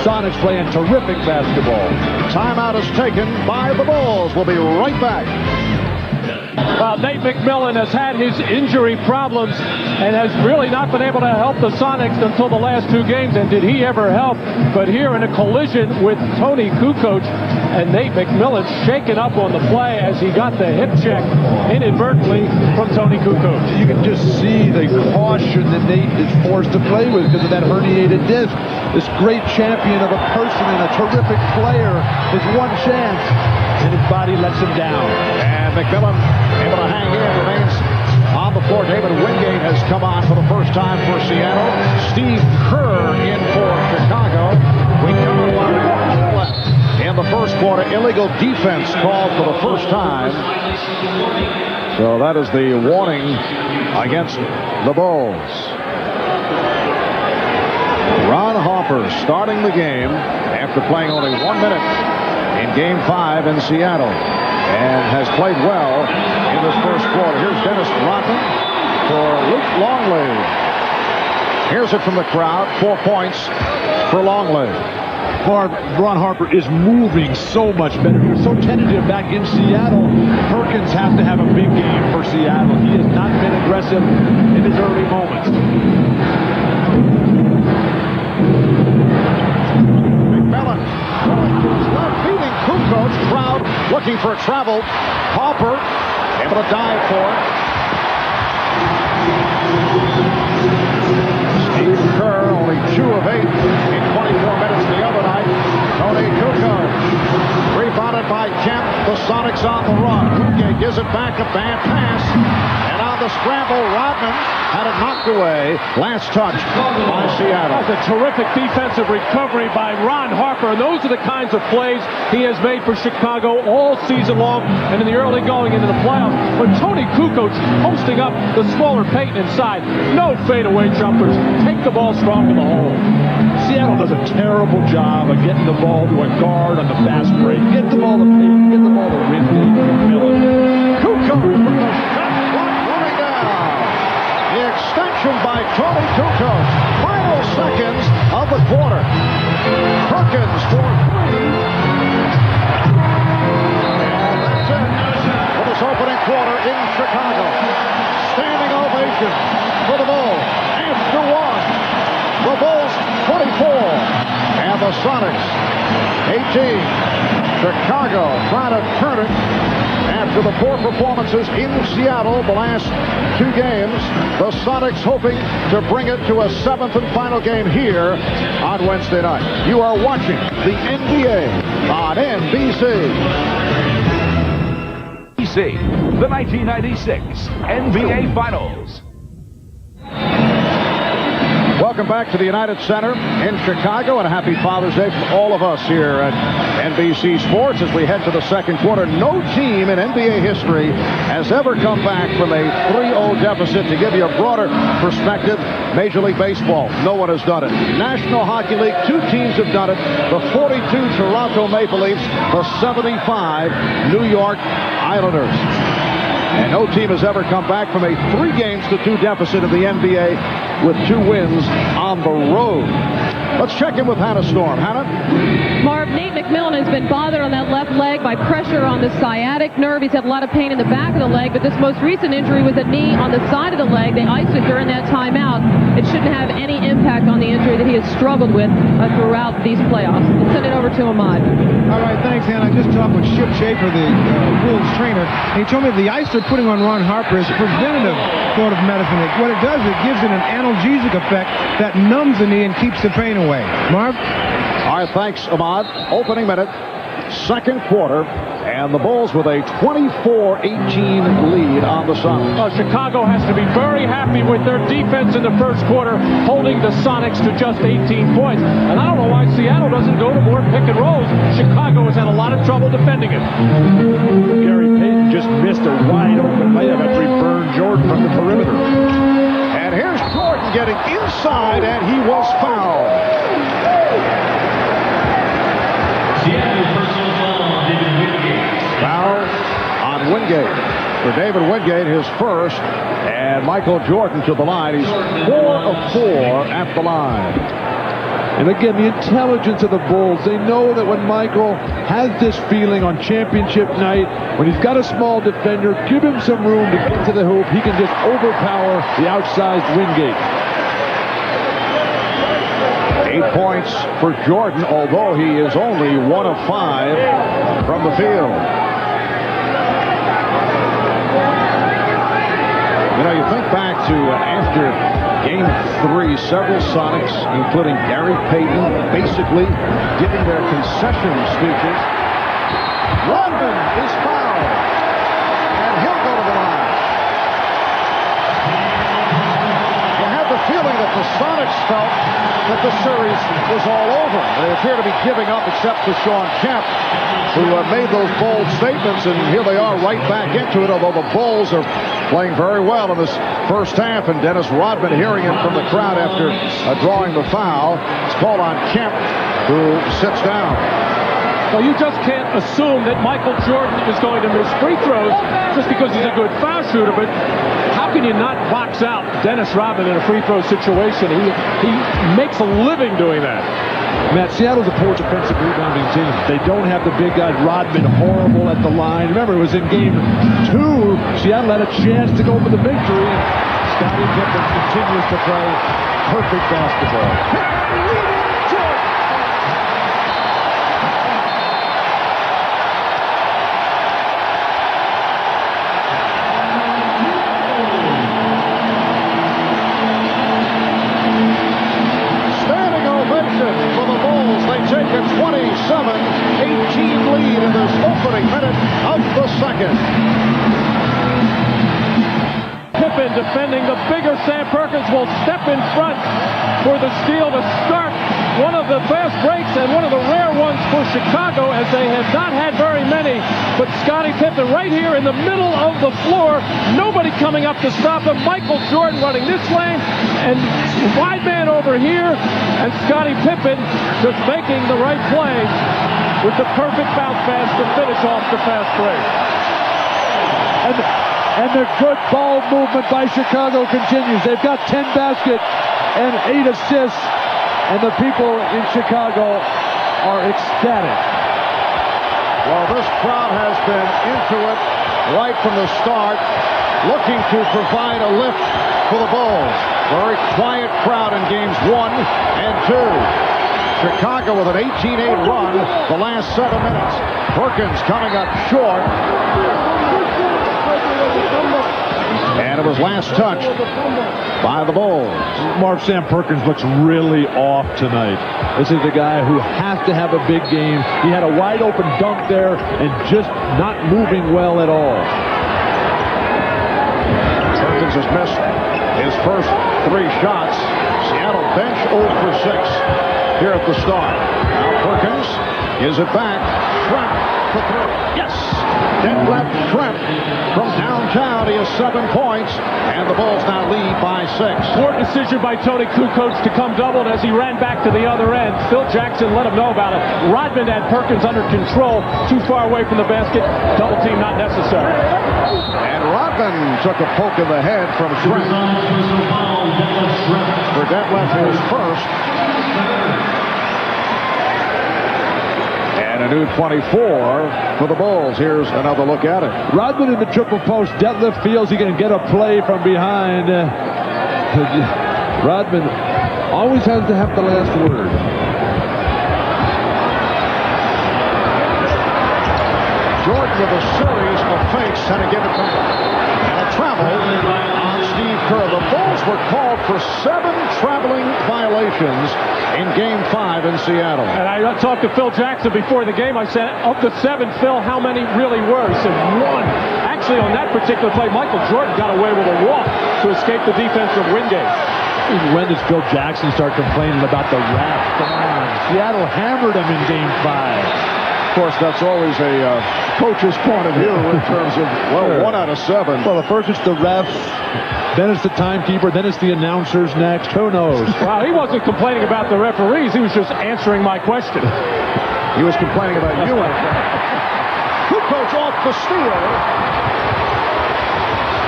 Sonics playing terrific basketball. Timeout is taken by the Bulls. We'll be right back. Well, Nate McMillan has had his injury problems and has really not been able to help the Sonics until the last 2 games. And did he ever help? But here in a collision with Tony Kukoc, and Nate McMillan shaken up on the play as he got the hip check inadvertently from Tony Kukoc. You can just see the caution that Nate is forced to play with because of that herniated disc. This great champion of a person and a terrific player has one chance, and his body lets him down. And McMillan able to hang in, remains on the floor. David Wingate has come on for the first time for Seattle. Steve Kerr in for Chicago. We come on left. In the first quarter, illegal defense called for the first time. So that is the warning against the Bulls. is starting the game after playing only 1 minute in Game 5 in Seattle, and has played well in this first quarter. Here's Dennis Rodman for Luke Longley. Here's it from the crowd. 4 points for Longley. Ron Harper is moving so much better. He was so tentative back in Seattle. Perkins has to have a big game for Seattle. He has not been aggressive in his early moments. McMillan going to his left, feeding Kukoc. Crowd looking for a travel. Harper able to dive for it. Steve Kerr, only 2 of 8 in 24 minutes the other night. Tony Kukoc. Rebounded by Kemp. The Sonics on the run. Wingate gives it back. A bad pass. And on the scramble, Rodman had it knocked away. Last touch by Seattle. That's a terrific defensive recovery by Ron Harper. And those are the kinds of plays he has made for Chicago all season long and in the early going into the playoffs. But Tony Kukoc posting up the smaller Peyton inside. No fadeaway jumpers. Take the ball strong to the hole. Seattle does a terrible job of getting the ball to a guard on the fast break. Get the ball to Peyton. Get the ball to Wingate. McMillan. Kukoc from the shot clock running down. The extension by Tony Kukoc. Final seconds of the quarter. Perkins for 3. And that's it for this opening quarter in Chicago. Standing ovation for the Bulls. After 1. The Bulls 24 and the Sonics 18. Chicago trying to turn it after the poor performances in Seattle the last 2 games. The Sonics hoping to bring it to a 7th and final game here on Wednesday night. You are watching the NBA on NBC. The 1996 NBA Finals. Welcome back to the United Center in Chicago, and a happy Father's Day from all of us here at NBC Sports as we head to the second quarter. No team in NBA history has ever come back from a 3-0 deficit. To give you a broader perspective, Major League Baseball, no one has done it. National Hockey League, 2 teams have done it. The 42 Toronto Maple Leafs, the 75 New York Islanders. And no team has ever come back from a 3-2 deficit in the NBA with 2 wins on the road. Let's check in with Hannah Storm. Hannah? Marv, Nate McMillan has been bothered on that left leg by pressure on the sciatic nerve. He's had a lot of pain in the back of the leg, but this most recent injury was a knee on the side of the leg. They iced it during that timeout. It shouldn't have any impact on the injury that he has struggled with throughout these playoffs. Let's send it over to Ahmad. All right, thanks, Hannah. I just talked with Chip Schaefer, the Wolves trainer, and he told me the ice they're putting on Ron Harper is preventative sort of medicine. What it does, it gives it an analgesic effect that numbs the knee and keeps the pain away. Marv? All right, thanks, Ahmad. Opening minute, second quarter, and the Bulls with a 24-18 lead on the Sonics. Chicago has to be very happy with their defense in the first quarter, holding the Sonics to just 18 points. And I don't know why Seattle doesn't go to more pick and rolls. Chicago has had a lot of trouble defending it. Gary Payton just missed a wide open layup after he burned Jordan from the perimeter. And here's Jordan getting inside, and he was fouled. Foul on Wingate. For David Wingate, his first, and Michael Jordan to the line. He's 4 of 4 at the line. And again, the intelligence of the Bulls. They know that when Michael has this feeling on championship night, when he's got a small defender, give him some room to get to the hoop. He can just overpower the outsized Wingate. 8 points for Jordan, although he is only 1 of 5 from the field. You know, you think back to after Game 3, several Sonics, including Gary Payton, basically giving their concession speeches. Rodman is fouled, and he'll go to the line. You had the feeling that the Sonics felt that the series was all over. They appear to be giving up, except for Sean Kemp, who made those bold statements, and here they are right back into it, although the Bulls are playing very well in this first half, and Dennis Rodman hearing it from the crowd after drawing the foul. It's called on Kemp, who sits down. Well, you just can't assume that Michael Jordan is going to miss free throws just because he's a good foul shooter, but how can you not box out Dennis Rodman in a free throw situation? He makes a living doing that. Matt, Seattle's a poor defensive rebounding team. They don't have the big guy. Rodman horrible at the line. Remember, it was in game 2. Seattle had a chance to go for the victory. And Scottie Pippen continues to play perfect basketball. Pippen defending the bigger Sam Perkins will step in front for the steal to start one of the fast breaks and one of the rare ones for Chicago, as they have not had very many. But Scottie Pippen right here in the middle of the floor, nobody coming up to stop him. Michael Jordan running this lane and wide man over here, and Scottie Pippen just making the right play with the perfect bounce pass to finish off the fast break. And the good ball movement by Chicago continues. They've got 10 baskets and 8 assists, and the people in Chicago are ecstatic. Well, this crowd has been into it right from the start, looking to provide a lift for the Bulls. Very quiet crowd in games 1 and 2. Chicago with an 18-8 run the last 7 minutes. Perkins coming up short. And it was last touched by the Bulls. Marv, Sam Perkins looks really off tonight. This is the guy who has to have a big game. He had a wide open dunk there and just not moving well at all. Perkins has missed his first 3 shots. Seattle bench 0 for 6 here at the start. Now Perkins gives it back. Trent for 3. Yes! Detlef Trent from downtown. He has 7 points, and the Bulls now lead by 6. Poor decision by Tony Kukoc to come doubled as he ran back to the other end. Phil Jackson let him know about it. Rodman had Perkins under control, too far away from the basket. Double team not necessary. And Rodman took a poke in the head from Trent. For Detlef his first. And a new 24 for the Bulls. Here's another look at it. Rodman in the triple post. Detlef feels he can get a play from behind. Rodman always has to have the last word. Jordan with a series of fakes and a give it back. And a travel on Steve Kerr. The Bulls were called for 7 traveling violations in Game 5 in Seattle. And I talked to Phil Jackson before the game. I said, of the 7, Phil, how many really were? He said, 1. Actually, on that particular play, Michael Jordan got away with a walk to escape the defensive Wingate. When does Phil Jackson start complaining about the ref? Come on. Seattle hammered him in Game 5. Of course, that's always a coach's point of view in terms of, well, 1 out of 7. Well, first it's the refs, then it's the timekeeper, then it's the announcers next. Who knows? Well, he wasn't complaining about the referees. He was just answering my question. He was complaining about you. Kukoc off the steal.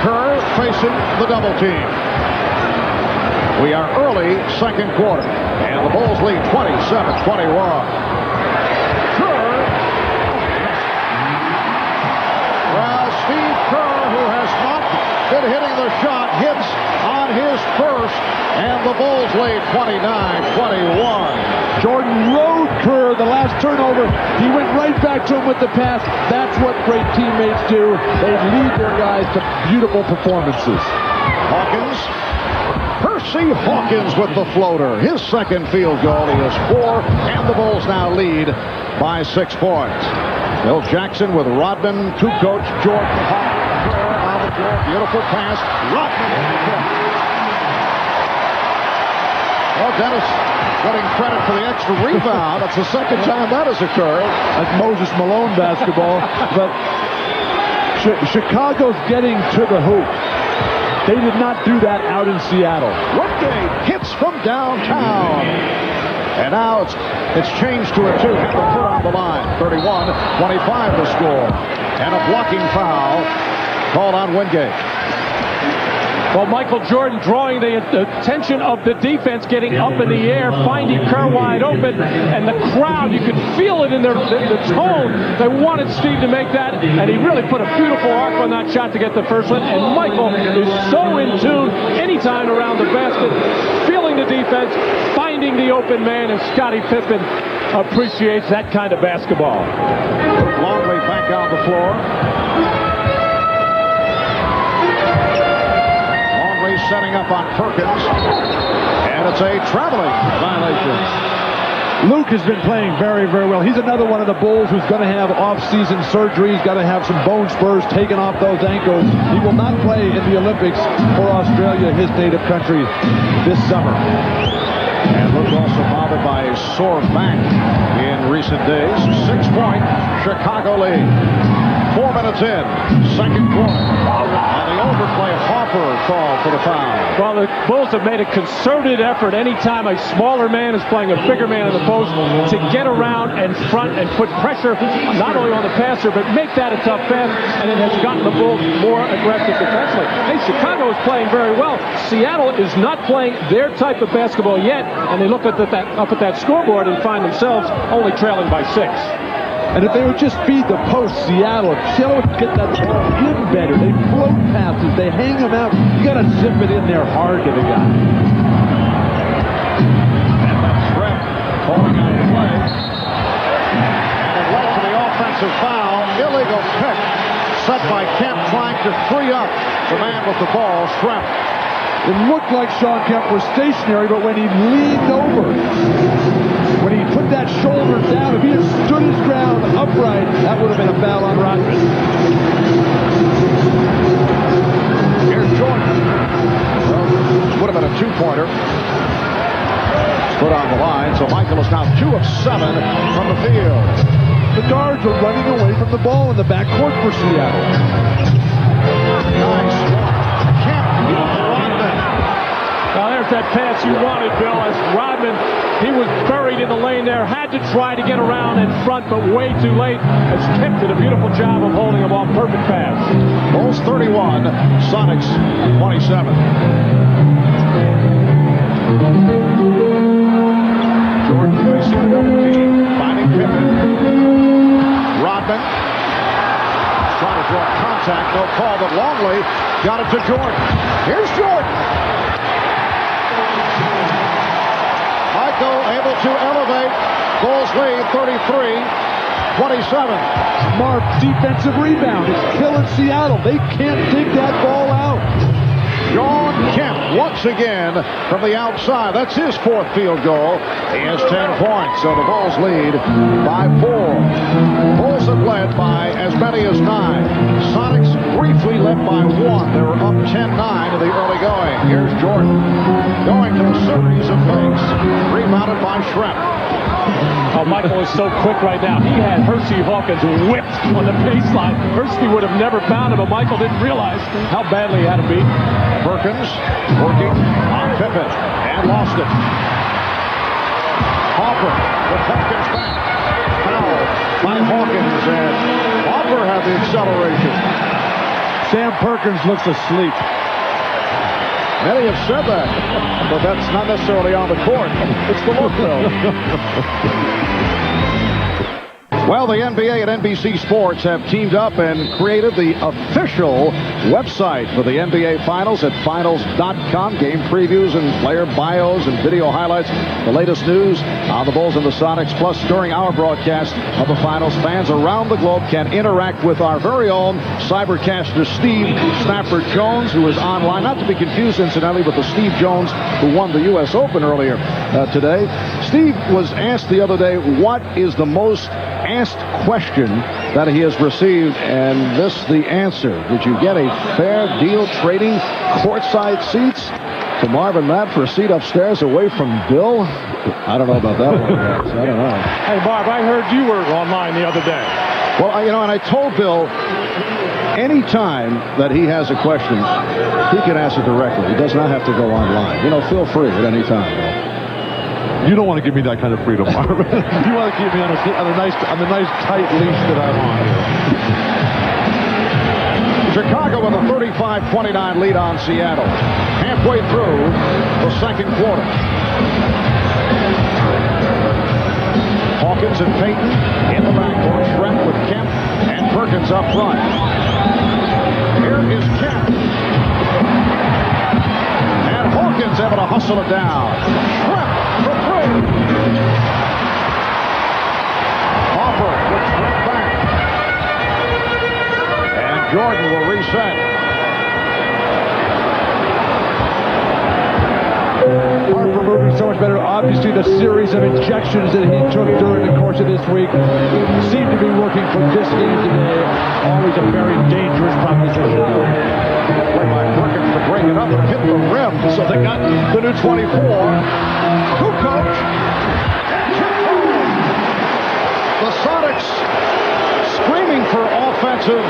Kerr facing the double team. We are early second quarter, and the Bulls lead 27-21. Steve Kerr, who has not been hitting the shot, hits on his first, and the Bulls lead 29-21. Jordan rode Kerr the last turnover. He went right back to him with the pass. That's what great teammates do. They lead their guys to beautiful performances. Hawkins. Percy Hawkins with the floater. His second field goal. He has 4, and the Bulls now lead by 6 points. Phil Jackson with Rodman, Kukoc, Jordan, Hawkins, on the floor. Beautiful pass. Rodman in the kick. Well, Dennis getting credit for the extra rebound. That's the second time that has occurred. That's Moses Malone basketball. But Chicago's getting to the hoop. They did not do that out in Seattle. Wingate hits from downtown. And now it's changed to a 2. Have to put on the line. 31-25 the score. And a blocking foul called on Wingate. Well, Michael Jordan drawing the attention of the defense, getting up in the air, finding Kerr wide open, and the crowd, you could feel it in the tone. They wanted Steve to make that, and he really put a beautiful arc on that shot to get the first one. And Michael is so in tune anytime around the basket, feeling the defense, finding the open man, and Scottie Pippen appreciates that kind of basketball. Longley back on the floor. Setting up on Perkins, and it's a traveling violation. Luke has been playing very, very well. He's another one of the Bulls who's going to have off-season surgery. He's got to have some bone spurs taken off those ankles. He will not play in the Olympics for Australia, his native country, this summer. And Luke also bothered by a sore back in recent days. 6-point Chicago lead. 4 minutes in, second quarter. And the overplay, Hopper called for the foul. Well, the Bulls have made a concerted effort anytime a smaller man is playing a bigger man in the post to get around and front and put pressure not only on the passer, but make that a tough pass, and it has gotten the Bulls more aggressive defensively. Hey, Chicago is playing very well. Seattle is not playing their type of basketball yet, and they look at up at that scoreboard and find themselves only trailing by 6. And if they would just feed the post, Seattle would get that ball in better. They float passes. They hang them out. You got to zip it in there hard to the guy. And that's Brett calling out the play. And it led to the offensive foul. Illegal pick set by Kemp, trying to free up the man with the ball, Schrempf. It looked like Sean Kemp was stationary, but when he leaned over, when he put that shoulder down, if he had stood his ground upright, that would have been a foul on Rodman. Here's Jordan. Well, would have been a 2-pointer. Put on the line, so Michael is now 2 of 7 from the field. The guards are running away from the ball in the backcourt for Seattle. Nice. Kemp. Now there's that pass you wanted, Bill, as Rodman, he was buried in the lane there, had to try to get around in front, but way too late, as Kemp did a beautiful job of holding him off. Perfect pass. Bulls 31, Sonics 27. Jordan facing the double team, finding Pippen. Rodman trying to draw contact, no call, but Longley got it to Jordan. Here's Jordan. Michael able to elevate. Bulls lead 33-27. Smart defensive rebound. It's killing Seattle. They can't dig that ball out. Sean Kemp once again from the outside. That's his 4th field goal. He has 10 points, so the Bulls lead by 4. Bulls have led by as many as 9. Sonics briefly led by 1. They were up 10-9 in the early going. Here's Jordan going to a series of fakes. Rebounded by Schrempf. Oh, Michael is so quick right now. He had Hersey Hawkins whipped on the baseline. Hersey would have never found him, but Michael didn't realize how badly he had him beat. Perkins working on Pippen and lost it. Hopper with Hawkins back. Foul by Hawkins, and Hopper had the acceleration. Sam Perkins looks asleep. Many have said that, but that's not necessarily on the court. It's the look, though. Well, the NBA and NBC Sports have teamed up and created the official website for the NBA Finals at finals.com. Game previews and player bios and video highlights. The latest news on the Bulls and the Sonics. Plus, during our broadcast of the Finals, fans around the globe can interact with our very own cybercaster, Steve Snapper Jones, who is online. Not to be confused, incidentally, with the Steve Jones who won the U.S. Open earlier today. Steve was asked the other day, what is the most asked question that he has received, and this the answer. Did you get a fair deal trading courtside seats to Marvin Matt for a seat upstairs away from Bill? I don't know about that one, guys. I don't know. Hey, Marv, I heard you were online the other day. Well, and I told Bill, Any time that he has a question, he can ask it directly. He does not have to go online. Feel free at any time. You don't want to give me that kind of freedom, Marvin. You want to keep me on the nice tight leash that I'm on here. Chicago with a 35-29 lead on Seattle. Halfway through the second quarter. Hawkins and Payton in the backcourt. Schrempf with Kemp and Perkins up front. Here is Kemp. And Hawkins able to hustle it down. Schrempf for three. Hopper with Schrempf back. And Jordan will reset. Harper moving so much better. Obviously, the series of injections that he took during the course of this week seemed to be working for this game today. Always a very dangerous proposition. Play by Perkins to bring it up and hit the rim. So they got the new 24. Kukoc. The Sonics screaming for offensive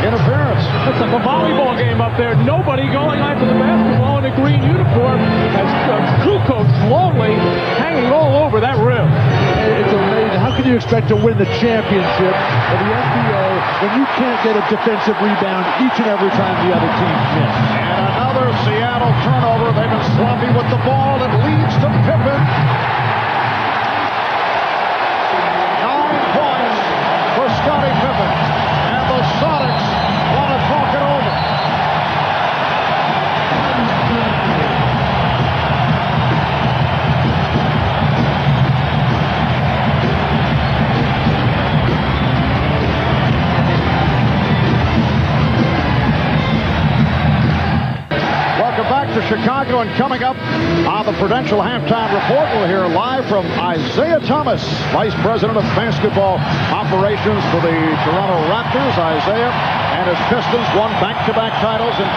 interference. It's like a volleyball game up there. Nobody going after the basketball in a green uniform as Kukoc lonely hanging all over that rim. It's amazing. How can you expect to win the championship of the NBA when you can't get a defensive rebound each and every time the other team miss? And another Seattle turnover. They've been sloppy with the ball. It leads to Pippen. 9 points for Scottie Pippen. And the Sonics want to talk it over. Welcome back to Chicago, and coming up on the Prudential Halftime Report, we'll hear live from Isaiah Thomas, Vice President of Basketball Operations for the Toronto Raptors. Isaiah and his Pistons won back-to-back titles in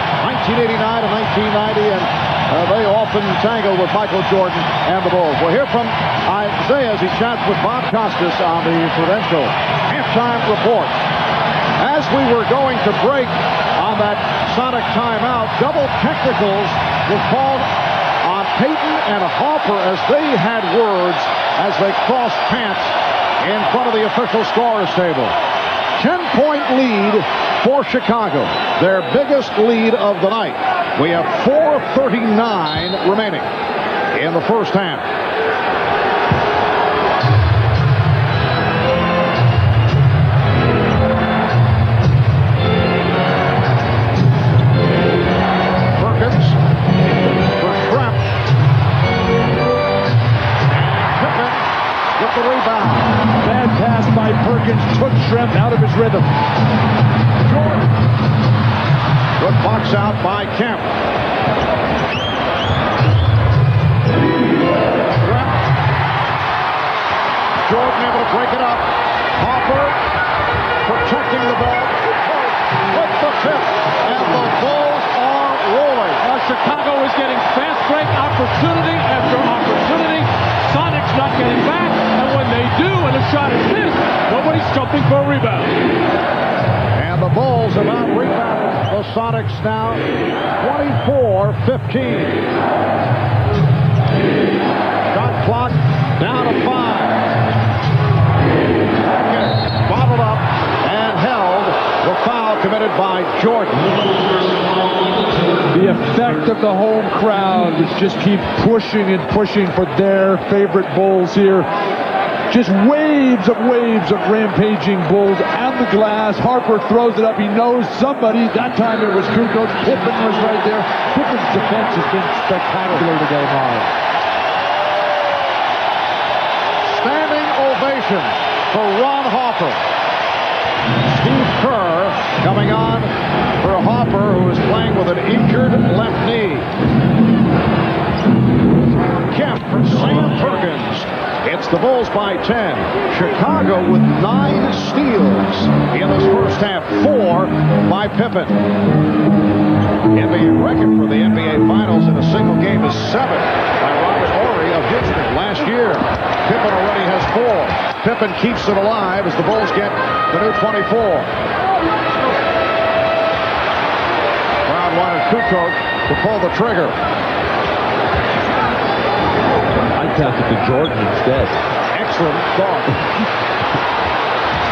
1989 and 1990, and they often tangled with Michael Jordan and the Bulls. We'll hear from Isaiah as he chats with Bob Costas on the Prudential Halftime Report. As we were going to break on that Sonic timeout, double technicals were called on Payton and Hopper as they had words as they crossed paths in front of the official scorer's table. 10-point lead for Chicago, their biggest lead of the night. We have 4:39 remaining in the first half. Perkins for Schrempf. Pippen with the rebound. Bad pass by Perkins took Schrempf out of his rhythm. Jordan. Good box out by Kemp. Schrempf. Jordan able to break it up. Hopper protecting the ball. With the tip. And the Bulls are rolling. Chicago is getting fast break opportunity after opportunity. Sonics not getting back, and when they do and a shot is missed, nobody's jumping for a rebound. And the Bulls have out rebounded the Sonics now 24-15. Shot clock down to 5. Bottled up and held. The foul committed by Jordan. The effect of the home crowd, which just keep pushing and pushing for their favorite Bulls here. Just waves of rampaging Bulls on the glass. Harper throws it up. He knows somebody. That time it was Kukoc. Pippen was right there. Pippen's defense has been spectacular today, Marv. Standing ovation for Ron Hopper. Steve Kerr coming on for Hopper, who is playing with an injured left knee. Kemp for Sam Perkins. It's the Bulls by 10. Chicago with 9 steals in this first half. 4 by Pippen. NBA record for the NBA Finals in a single game is 7 by Robert Horry of Houston last year. Pippen already has 4. Pippen keeps it alive as the Bulls get the new 24. wanted Kukoc to pull the trigger. I passed it to Jordan instead. Excellent thought.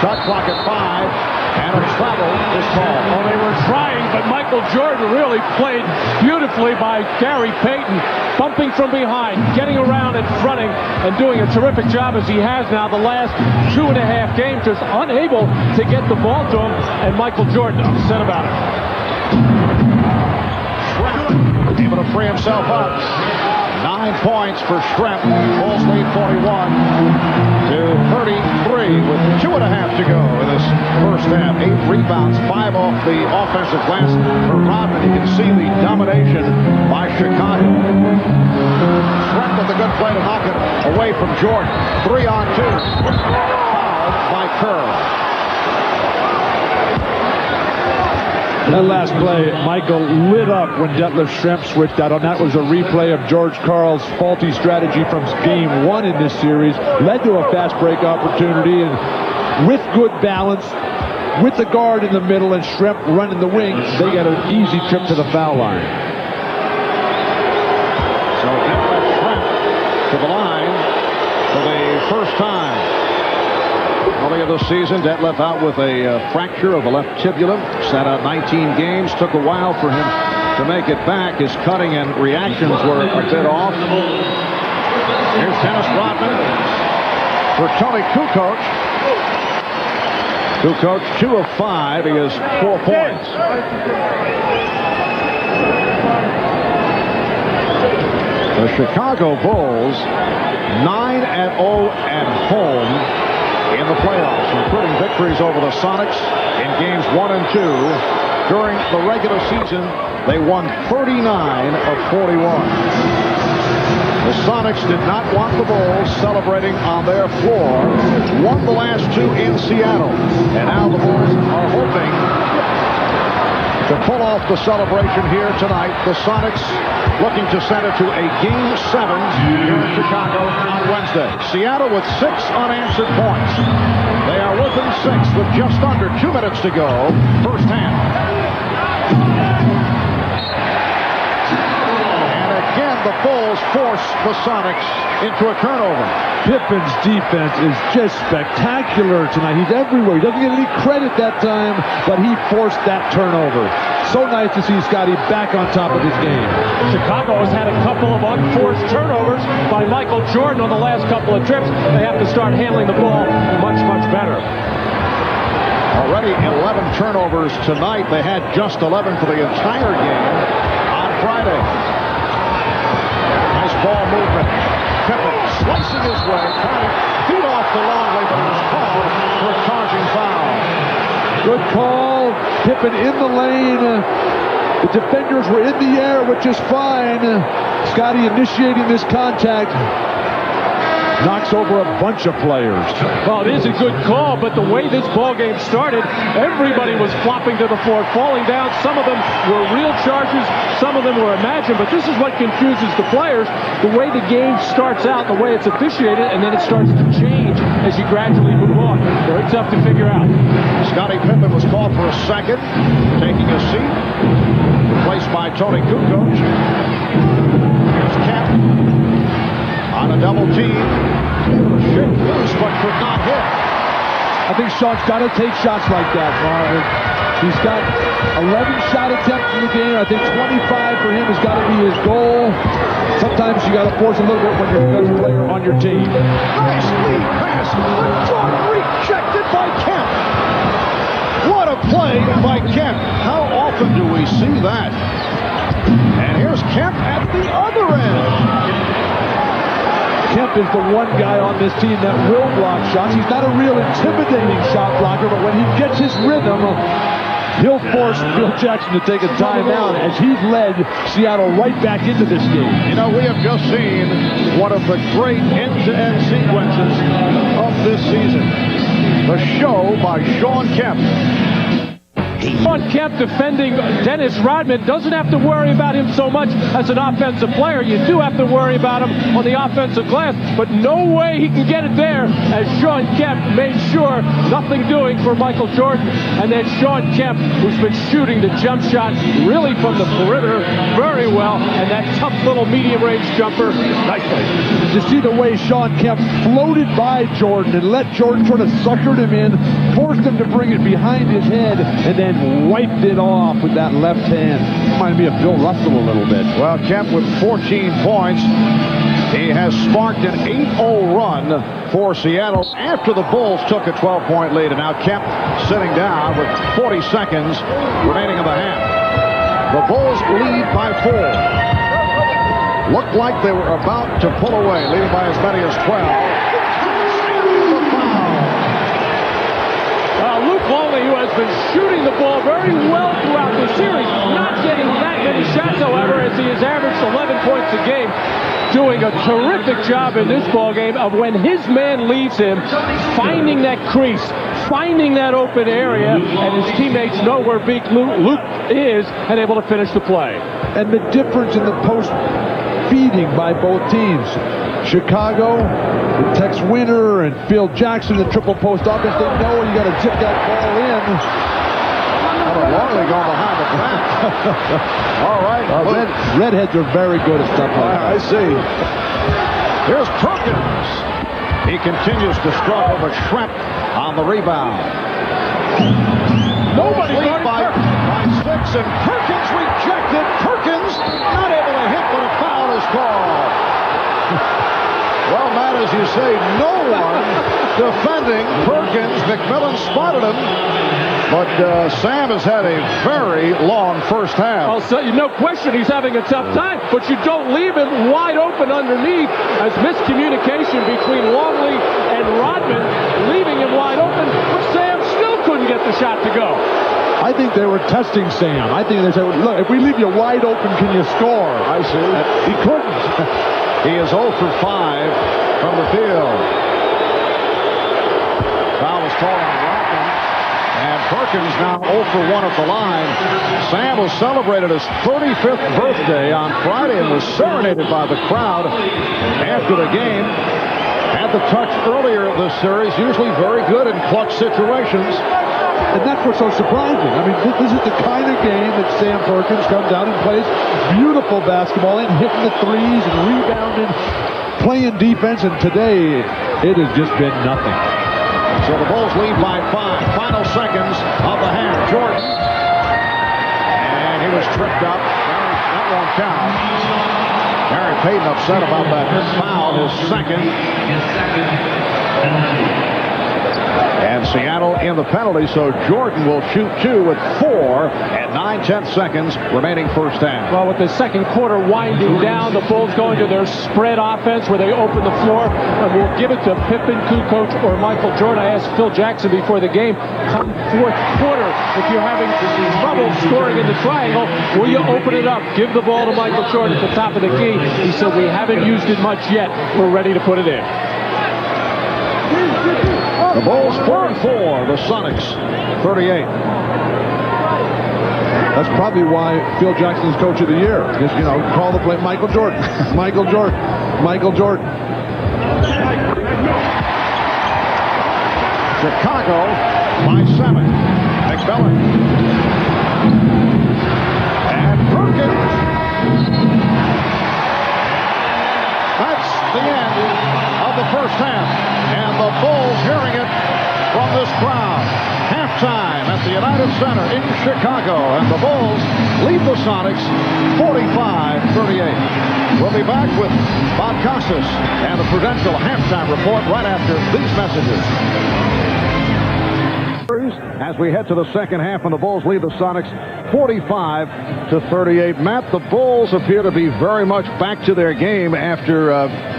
Shot clock at 5, and a travel this ball. Well, they were trying, but Michael Jordan really played beautifully by Gary Payton, bumping from behind, getting around and fronting, and doing a terrific job as he has now the last 2.5 games, just unable to get the ball to him, and Michael Jordan upset about it. Schrempf able to free himself up. 9 points for Schrempf. Bulls lead 41 to 33 with 2.5 to go in this first half. 8 rebounds, 5 off the offensive glass for Rodman. You can see the domination by Chicago. Schrempf with a good play to knock it away from Jordan. 3-on-2. Fouled by Kerr. That last play, Michael lit up when Detlef Schrempf switched out, and that was a replay of George Karl's faulty strategy from game 1 in this series. Led to a fast break opportunity, and with good balance, with the guard in the middle and Schrempf running the wing, they got an easy trip to the foul line. So Detlef Schrempf to the line for the first time. Earlier this season, Detlef out with a fracture of the left tibia. Sat out 19 games. Took a while for him to make it back. His cutting and reactions were a bit off. Here's Dennis Rodman for Tony Kukoc. Kukoc 2 of 5. He has 4 points. The Chicago Bulls 9-0 at home in the playoffs, including victories over the Sonics in games 1 and 2. During the regular season, they won 39 of 41. The Sonics did not want the Bulls celebrating on their floor. Won the last 2 in Seattle. And now the Bulls are hoping to pull off the celebration here tonight. The Sonics looking to send it to a Game 7 here in Chicago on Wednesday. Seattle with 6 unanswered points. They are within 6 with just under 2 minutes to go. First half. And again, the Bulls force the Sonics into a turnover. Pippen's defense is just spectacular tonight. He's everywhere. He doesn't get any credit that time, but he forced that turnover. So nice to see Scotty back on top of his game. Chicago has had a couple of unforced turnovers by Michael Jordan on the last couple of trips. They have to start handling the ball much, much better. Already 11 turnovers tonight. They had just 11 for the entire game on Friday. Nice ball movement. Pippen slicing his way, trying to beat off the Longley, but it was called for a charging foul. Good call. Pippen in the lane. The defenders were in the air, which is fine. Scotty initiating this contact. Knocks over a bunch of players. Well, it is a good call, but the way this ball game started, everybody was flopping to the floor, falling down. Some of them were real charges, some of them were imagined, but this is what confuses the players. The way the game starts out, the way it's officiated, and then it starts to change as you gradually move on. Very tough to figure out. Scottie Pippen was called for a second, taking a seat, replaced by Tony Kukoc. Here's Kemp on a double team. Shit loose, but could not hit. I think Sean's got to take shots like that, Marvin. He's got 11 shot attempts in the game. I think 25 for him has got to be his goal. Sometimes you got to force a little bit when you're the best player on your team. Nice lead pass. Rejected by Kemp. What a play by Kemp. How often do we see that? And here's Kemp at the other end. Kemp is the one guy on this team that will block shots. He's not a real intimidating shot blocker, but when he gets his rhythm, he'll force Phil Jackson to take a timeout as he's led Seattle right back into this game. You know, we have just seen one of the great end-to-end sequences of this season. The show by Sean Kemp. Sean Kemp defending Dennis Rodman doesn't have to worry about him so much as an offensive player. You do have to worry about him on the offensive glass, but no way he can get it there as Sean Kemp made sure nothing doing for Michael Jordan. And then Sean Kemp, who's been shooting the jump shot really from the perimeter very well, and that tough little medium range jumper, nicely. You see the way Sean Kemp floated by Jordan and let Jordan sort of suckered him in, forced him to bring it behind his head, and then wiped it off with that left hand. Reminded me of Bill Russell a little bit. Well, Kemp with 14 points. He has sparked an 8-0 run for Seattle after the Bulls took a 12-point lead, and now Kemp sitting down with 40 seconds remaining in the half. The Bulls lead by 4. Looked like they were about to pull away, leading by as many as 12. Luke Longley, who has been shooting the ball very well throughout the series, not getting that many shots, however, as he has averaged 11 points a game, doing a terrific job in this ball game of when his man leaves him, finding that crease, finding that open area, and his teammates know where big Luke is and able to finish the play. And the difference in the post feeding by both teams. Chicago, with Tex Winter and Phil Jackson, the triple post offense, they know you got to zip that ball in. Longley going behind the back. All right. Redheads are very good at stuff like that. I see. Here's Perkins. He continues to struggle, but Shrimp on the rebound. Nobody lead by 6, and Perkins rejected. Perkins not able to hit, but a foul is called. Well, Matt, as you say, no one defending Perkins. McMillan spotted him, but Sam has had a very long first half. Well, so, no question he's having a tough time, but you don't leave him wide open underneath as miscommunication between Longley and Rodman, leaving him wide open, but Sam still couldn't get the shot to go. I think they were testing Sam. I think they said, look, if we leave you wide open, can you score? I see. He couldn't. He is 0 for 5 from the field. Foul was called on Rodman, and Perkins now 0 for 1 at the line. Sam was celebrated his 35th birthday on Friday and was serenaded by the crowd after the game. Had the touch earlier this series, usually very good in clutch situations. And that's what's so surprising. I mean, this is the kind of game that Sam Perkins comes out and plays beautiful basketball and hitting the threes and rebounding, playing defense, and today it has just been nothing. So the Bulls lead by 5. Final seconds of the half. Jordan. And he was tripped up. That won't count. Gary Payton upset about that foul, his second. And Seattle in the penalty, so Jordan will shoot 2 with 4 and 9/10 seconds remaining first half. Well, with the second quarter winding down, the Bulls going to their spread offense where they open the floor, and we'll give it to Pippen, Kukoc, or Michael Jordan. I asked Phil Jackson before the game, come fourth quarter, if you're having trouble scoring in the triangle, will you open it up? Give the ball to Michael Jordan at the top of the key. He said, we haven't used it much yet. We're ready to put it in. The Bulls 44, the Sonics 38. That's probably why Phil Jackson's coach of the year. Just, call the play. Michael Jordan. Michael Jordan. Michael Jordan. Chicago by 7. McMillan. And Perkins. That's the end of the first half. And the Bulls hearing it from this crowd. Halftime at the United Center in Chicago. And the Bulls lead the Sonics 45-38. We'll be back with Bob Costas and the Prudential halftime report right after these messages. As we head to the second half, and the Bulls lead the Sonics 45-38. Matt, the Bulls appear to be very much back to their game after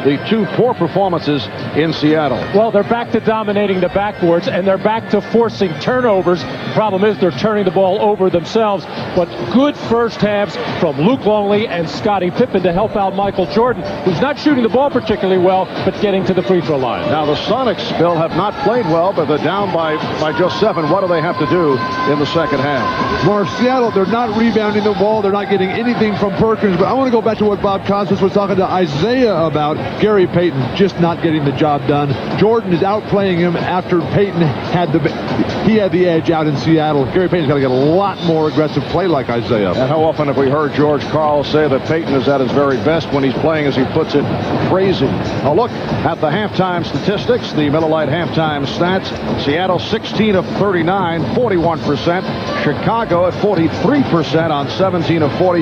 the 2 poor performances in Seattle. Well, they're back to dominating the backboards, and they're back to forcing turnovers. The problem is they're turning the ball over themselves. But good first halves from Luke Longley and Scottie Pippen to help out Michael Jordan, who's not shooting the ball particularly well, but getting to the free throw line. Now, the Sonics, Bill, have not played well, but they're down by just 27. What do they have to do in the second half? Mark, Seattle, they're not rebounding the ball. They're not getting anything from Perkins. But I want to go back to what Bob Costas was talking to Isaiah about. Gary Payton just not getting the job done. Jordan is outplaying him after Payton had the edge out in Seattle. Gary Payton's got to get a lot more aggressive play like Isaiah. And how often have we heard George Karl say that Payton is at his very best when he's playing, as he puts it, crazy. A look at the halftime statistics, the Miller Lite halftime stats. Seattle 16 of 39, 41%. Chicago at 43% on 17 of 40.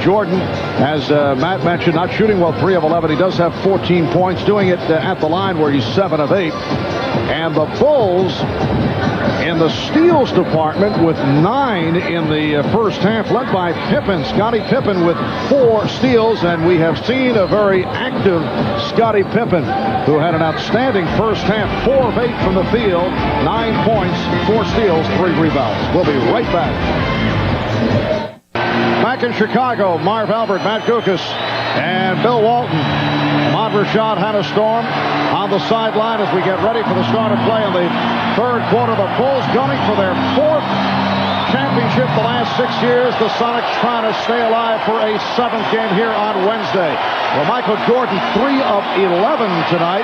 Jordan, as Matt mentioned, not shooting well, 3 of 11. He does have 14 points, doing it at the line where he's 7 of 8. And the Bulls in the steals department with 9 in the first half, led by Pippen. Scottie Pippen with 4 steals, and we have seen a very active Scottie Pippen, who had an outstanding first half, 4 of 8 from the field, 9 points, 4 steals, 3 rebounds. We'll be right back. Back in Chicago, Marv Albert, Matt Guokas, and Bill Walton. Ahmad Rashad had a storm on the sideline as we get ready for the start of play in the third quarter. The Bulls gunning for their 4th championship the last 6 years. The Sonics trying to stay alive for a 7th game here on Wednesday. Well, Michael Jordan, 3 of 11 tonight.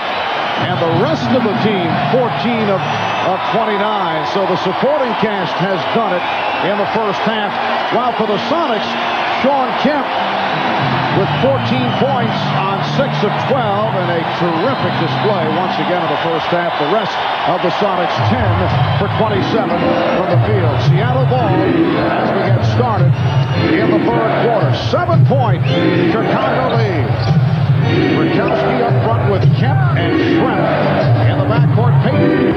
And the rest of the team, 14 of 29. So the supporting cast has done it in the first half. While for the Sonics, Sean Kemp with 14 points on 6 of 12 and a terrific display once again in the first half. The rest of the Sonics 10 for 27 from the field. Seattle ball as we get started in the third quarter. 7-point Chicago lead. Rakowski up front with Kemp and Schrempf. In the backcourt, Payton.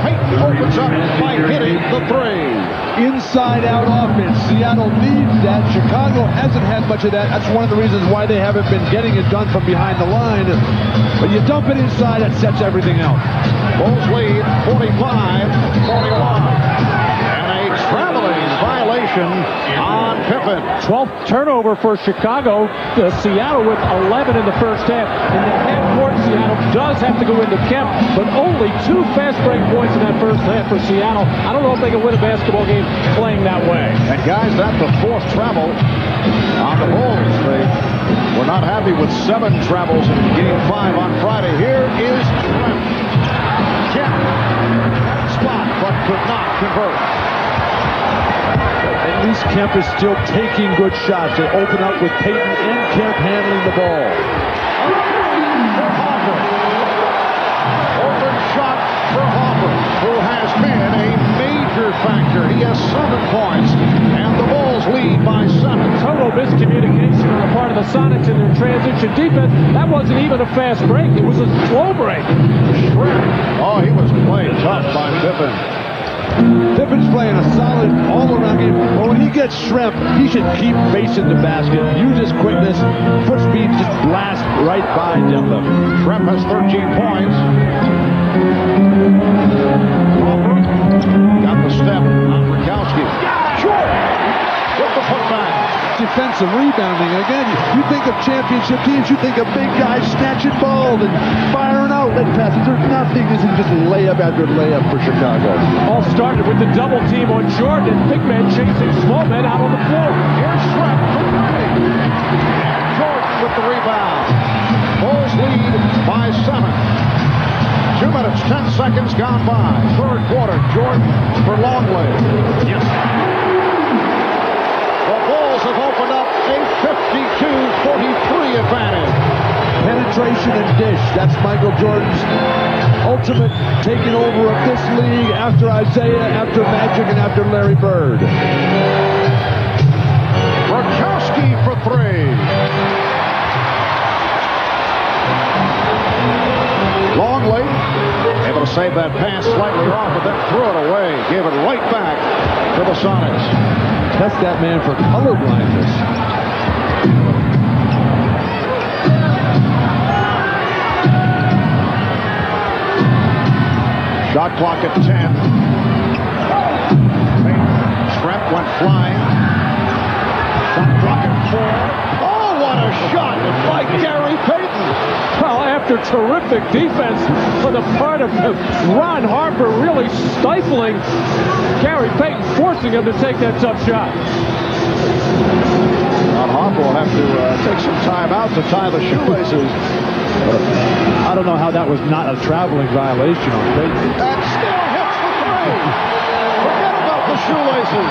Payton opens up by hitting the 3. Inside-out offense. Seattle needs that. Chicago hasn't had much of that. That's one of the reasons why they haven't been getting it done from behind the line. But you dump it inside, that sets everything out. Bulls lead 45-41. Traveling violation on Pippen. 12th turnover for Chicago. Seattle with 11 in the first half. In the half-court, Seattle does have to go into Kemp, but only 2 fast break points in that first half for Seattle. I don't know if they can win a basketball game playing that way. And guys, that's the 4th travel on the Bulls. They were not happy with 7 travels in Game 5 on Friday. Here is Kemp. Spot, but could not convert. At least Kemp is still taking good shots. They open up with Payton and Kemp handling the ball. Open shot for Hopper, who has been a major factor. He has 7 points, and the Bulls lead by 7. Total miscommunication on the part of the Sonics in their transition defense. That wasn't even a fast break. It was a slow break. Oh, he was played tough by Pippen. Pippen's playing a solid all-around game. But when he gets Schrempf, he should keep facing the basket. Use his quickness, foot speed, just blast right by Demba. Schrempf has 13 points. Hopper got the step on Rakowski. Short with the putback. Defensive rebounding. Again, you think of championship teams, you think of big guys snatching balls and firing outlet passes. There's nothing. This is just layup after layup for Chicago. All started with the double team on Jordan and big men chasing small men out on the floor. Here's Schrempf for 3. And Jordan with the rebound. Bulls lead by 7. 2 minutes, 10 seconds gone by. Third quarter, Jordan for Longley. Yes. The Bulls have opened up a 52-43 advantage. Penetration and dish. That's Michael Jordan's ultimate taking over of this league after Isaiah, after Magic, and after Larry Bird. Rakowski for 3. Longley able to save that pass slightly off, but then threw it away. Gave it right back to the Sonics. Test that man for color blindness. Shot clock at 10. Schrempf went flying. Shot clock at 4. Oh, what a shot by Gary Payton. Well, after terrific defense on the part of Ron Harper, really stifling Gary Payton, forcing him to take that tough shot. Ron Harper will have to take some time out to tie the shoelaces. I don't know how that was not a traveling violation on Payton. That still hits the three. Forget about the shoelaces.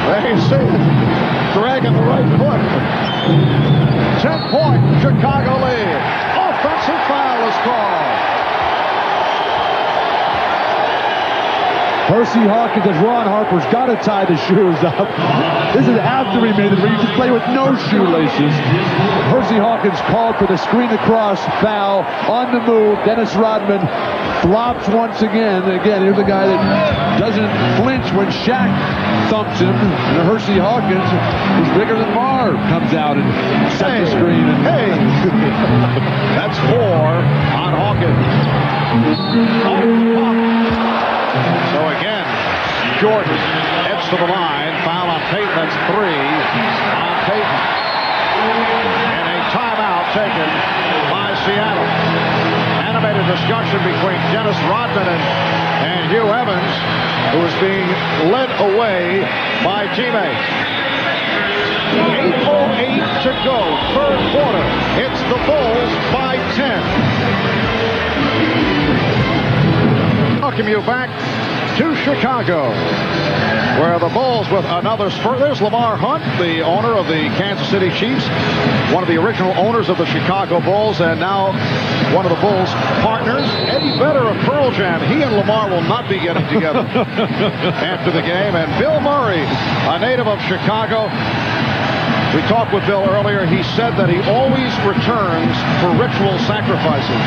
There you see it. Dragging the right foot. 10-point Chicago lead. Offensive foul is called. Percy Hawkins as Ron Harper's got to tie the shoes up. This is after he made it where you just play with no shoelaces. Percy Hawkins called for the screen across foul on the move. Dennis Rodman flops once again. Again, here's a guy that doesn't flinch when Shaq thumps him. And Percy Hawkins is bigger than Marv. Comes out and sets the screen. And hey, that's 4 on Hawkins. So again, Jordan heads to the line. Foul on Payton. That's 3 on Payton. And a timeout taken by Seattle. Animated discussion between Dennis Rodman and Hugh Evans, who is being led away by teammates. 8:08 to go, third quarter. It's the Bulls by 10. Welcome you back to Chicago, where the Bulls with another spurt. There's Lamar Hunt, the owner of the Kansas City Chiefs, one of the original owners of the Chicago Bulls, and now one of the Bulls' partners. Eddie Vedder of Pearl Jam. He and Lamar will not be getting together after the game. And Bill Murray, a native of Chicago. We talked with Bill earlier. He said that he always returns for ritual sacrifices.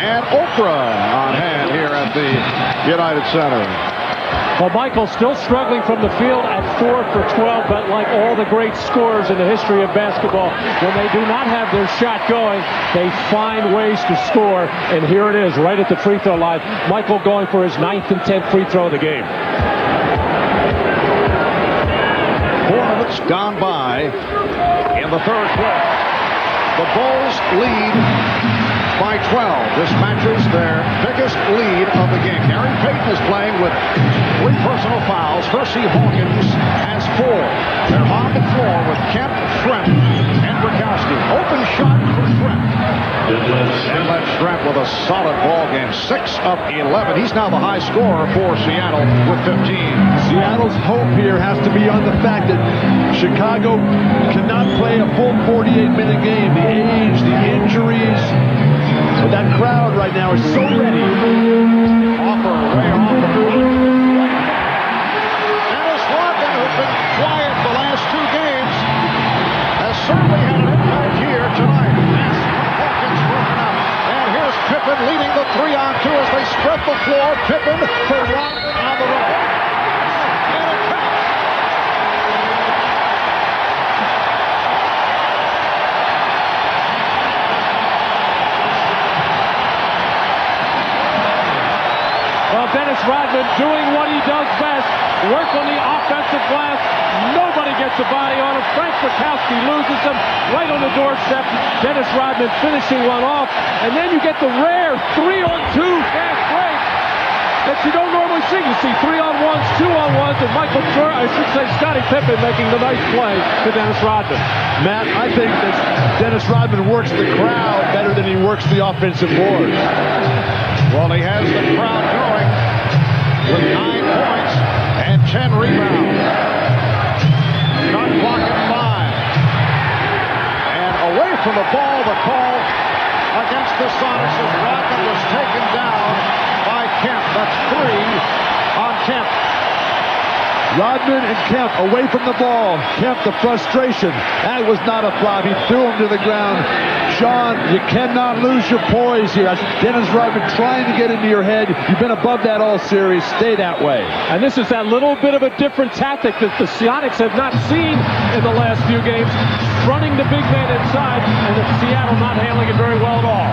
And Oprah on hand here at the United Center. Well, Michael still struggling from the field at 4 for 12, but like all the great scorers in the history of basketball, when they do not have their shot going, they find ways to score, and here it is, right at the free throw line. Michael going for his 9th and 10th free throw of the game. 4 minutes gone by in the third quarter. The Bulls lead by 12. This matches their biggest lead of the game. Gary Payton is playing with 3 personal fouls. Percy Hawkins has 4. They're on the floor with Kemp, Trent, and Bukowski. Open shot for Trent. And let Trent with a solid ball game. 6 of 11. He's now the high scorer for Seattle with 15. Seattle's hope here has to be on the fact that Chicago cannot play a full 48-minute game. The age, the injuries. But that crowd right now is so ready. Offer way off the front. Dennis Rodman, who's been quiet the last 2 games, has certainly had an impact here tonight. Hawkins broken up. And here's Pippen leading the 3-on-2 as they spread the floor. Pippen for Rodman on the right. And it counts. Well, Dennis Rodman doing what he does best, work on the offensive glass. Nobody gets a body on him. Frank Bukowski loses him right on the doorstep. Dennis Rodman finishing one off. And then you get the rare 3-on-2 fast break that you don't normally see. You see 3-on-1s, 2-on-1s, and Scottie Pippen making the nice play to Dennis Rodman. Matt, I think that Dennis Rodman works the crowd better than he works the offensive boards. Well, he has the crowd going with 9 points and 10 rebounds. Shot clock at 5. And away from the ball, the call against the Sonics as Rodman was taken down by Kemp. That's 3 on Kemp. Rodman and Kemp away from the ball. Kemp, the frustration. That was not a flop. He threw him to the ground. Sean, you cannot lose your poise here. That's Dennis Rodman trying to get into your head. You've been above that all series. Stay that way. And this is that little bit of a different tactic that the Sonics have not seen in the last few games. Fronting the big man inside, and the Seattle not handling it very well at all.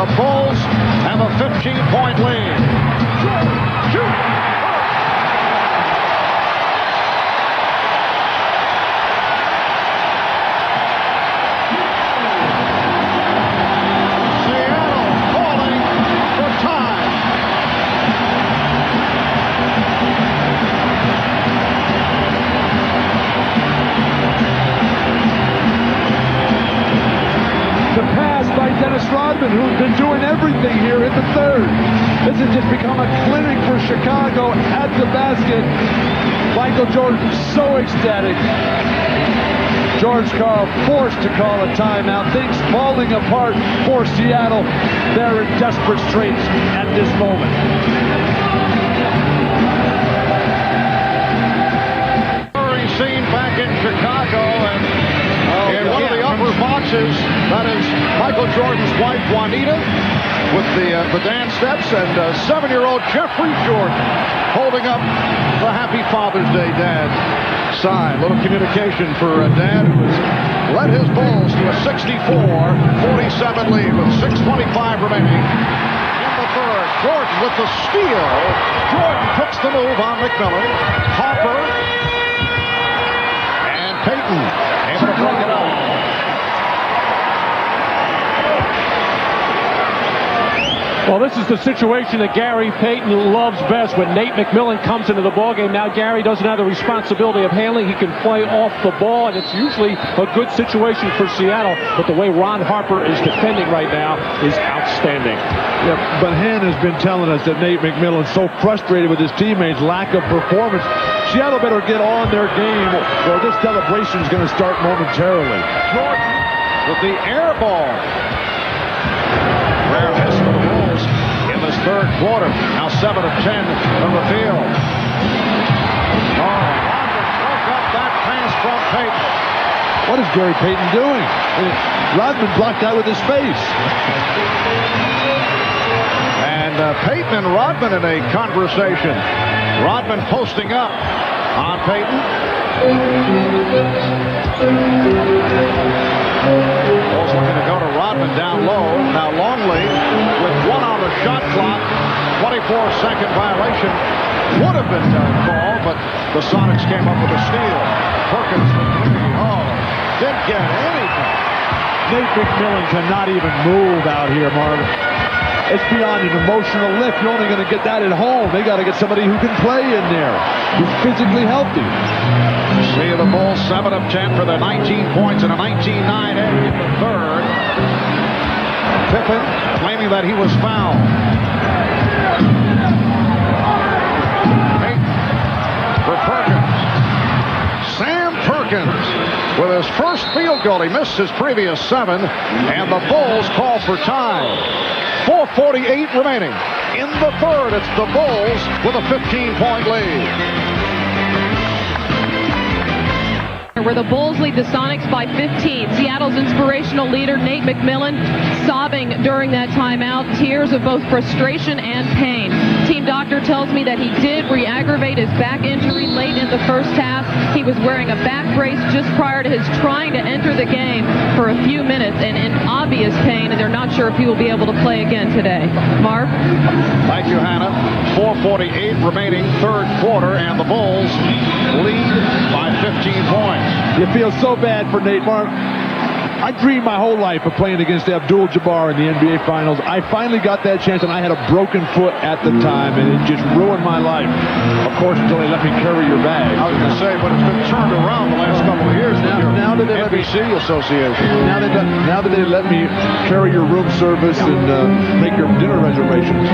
The Bulls have a 15-point lead. Shoot! Radman, who's been doing everything here in the third. This has just become a clinic for Chicago at the basket. Michael Jordan so ecstatic. George Karl forced to call a timeout. Things falling apart for Seattle. They're in desperate straits at this moment. Scene back in Chicago, and in one of the upper boxes, that is Michael Jordan's wife Juanita with the dance steps, and 7-year-old Jeffrey Jordan holding up the Happy Father's Day Dad sign. Little communication for Dad, who has led his Bulls to a 64-47 lead with 6:25 remaining in the third. Jordan with the steal. Jordan puts the move on McMillan. Harper. Payton able to break it up. Well, this is the situation that Gary Payton loves best when Nate McMillan comes into the ballgame. Now Gary doesn't have the responsibility of handling. He can play off the ball, and it's usually a good situation for Seattle. But the way Ron Harper is defending right now is outstanding. Yeah, but Han has been telling us that Nate McMillan's so frustrated with his teammates' lack of performance. Seattle better get on their game, or this celebration is going to start momentarily. Jordan with the air ball. Rare miss for the Bulls in this third quarter. Now 7 of 10 from the field. Rodman broke up that pass from Payton. What is Gary Payton doing? Rodman blocked that with his face. And Payton and Rodman in a conversation. Rodman posting up on Payton. Bulls looking to go to Rodman down low. Now Longley with 1 on the shot clock. 24-second violation would have been called, but the Sonics came up with a steal. Perkins with 3. Oh, didn't get anything. Nate McMillan cannot even move out here, Marv. It's beyond an emotional lift. You're only going to get that at home. They got to get somebody who can play in there, who's physically healthy. See the Bulls 7 of 10 for their 19 points and a 19-9 edge in the third. Pippen claiming that he was fouled. Payton for Perkins. Sam Perkins with his first field goal. He missed his previous 7, and the Bulls call for time. 4:48 remaining. In the third, it's the Bulls with a 15-point lead. Where the Bulls lead the Sonics by 15. Seattle's inspirational leader, Nate McMillan, sobbing during that timeout. Tears of both frustration and pain. Team doctor tells me that he did re-aggravate his back injury late in the first half. He was wearing a back brace just prior to his trying to enter the game for a few minutes and in obvious pain, and they're not sure if he will be able to play again today. Marv? Thank you, Hannah. 4:48 remaining, third quarter, and the Bulls lead by 15 points. You feel so bad for Nate, Marv. I dreamed my whole life of playing against Abdul-Jabbar in the NBA Finals. I finally got that chance, and I had a broken foot at the time, and it just ruined my life. Of course, until they let me carry your bag. I was going to say, but it's been turned around the last couple of years. Now that they NBC Association. Now that they let me carry your room service and make your dinner reservations,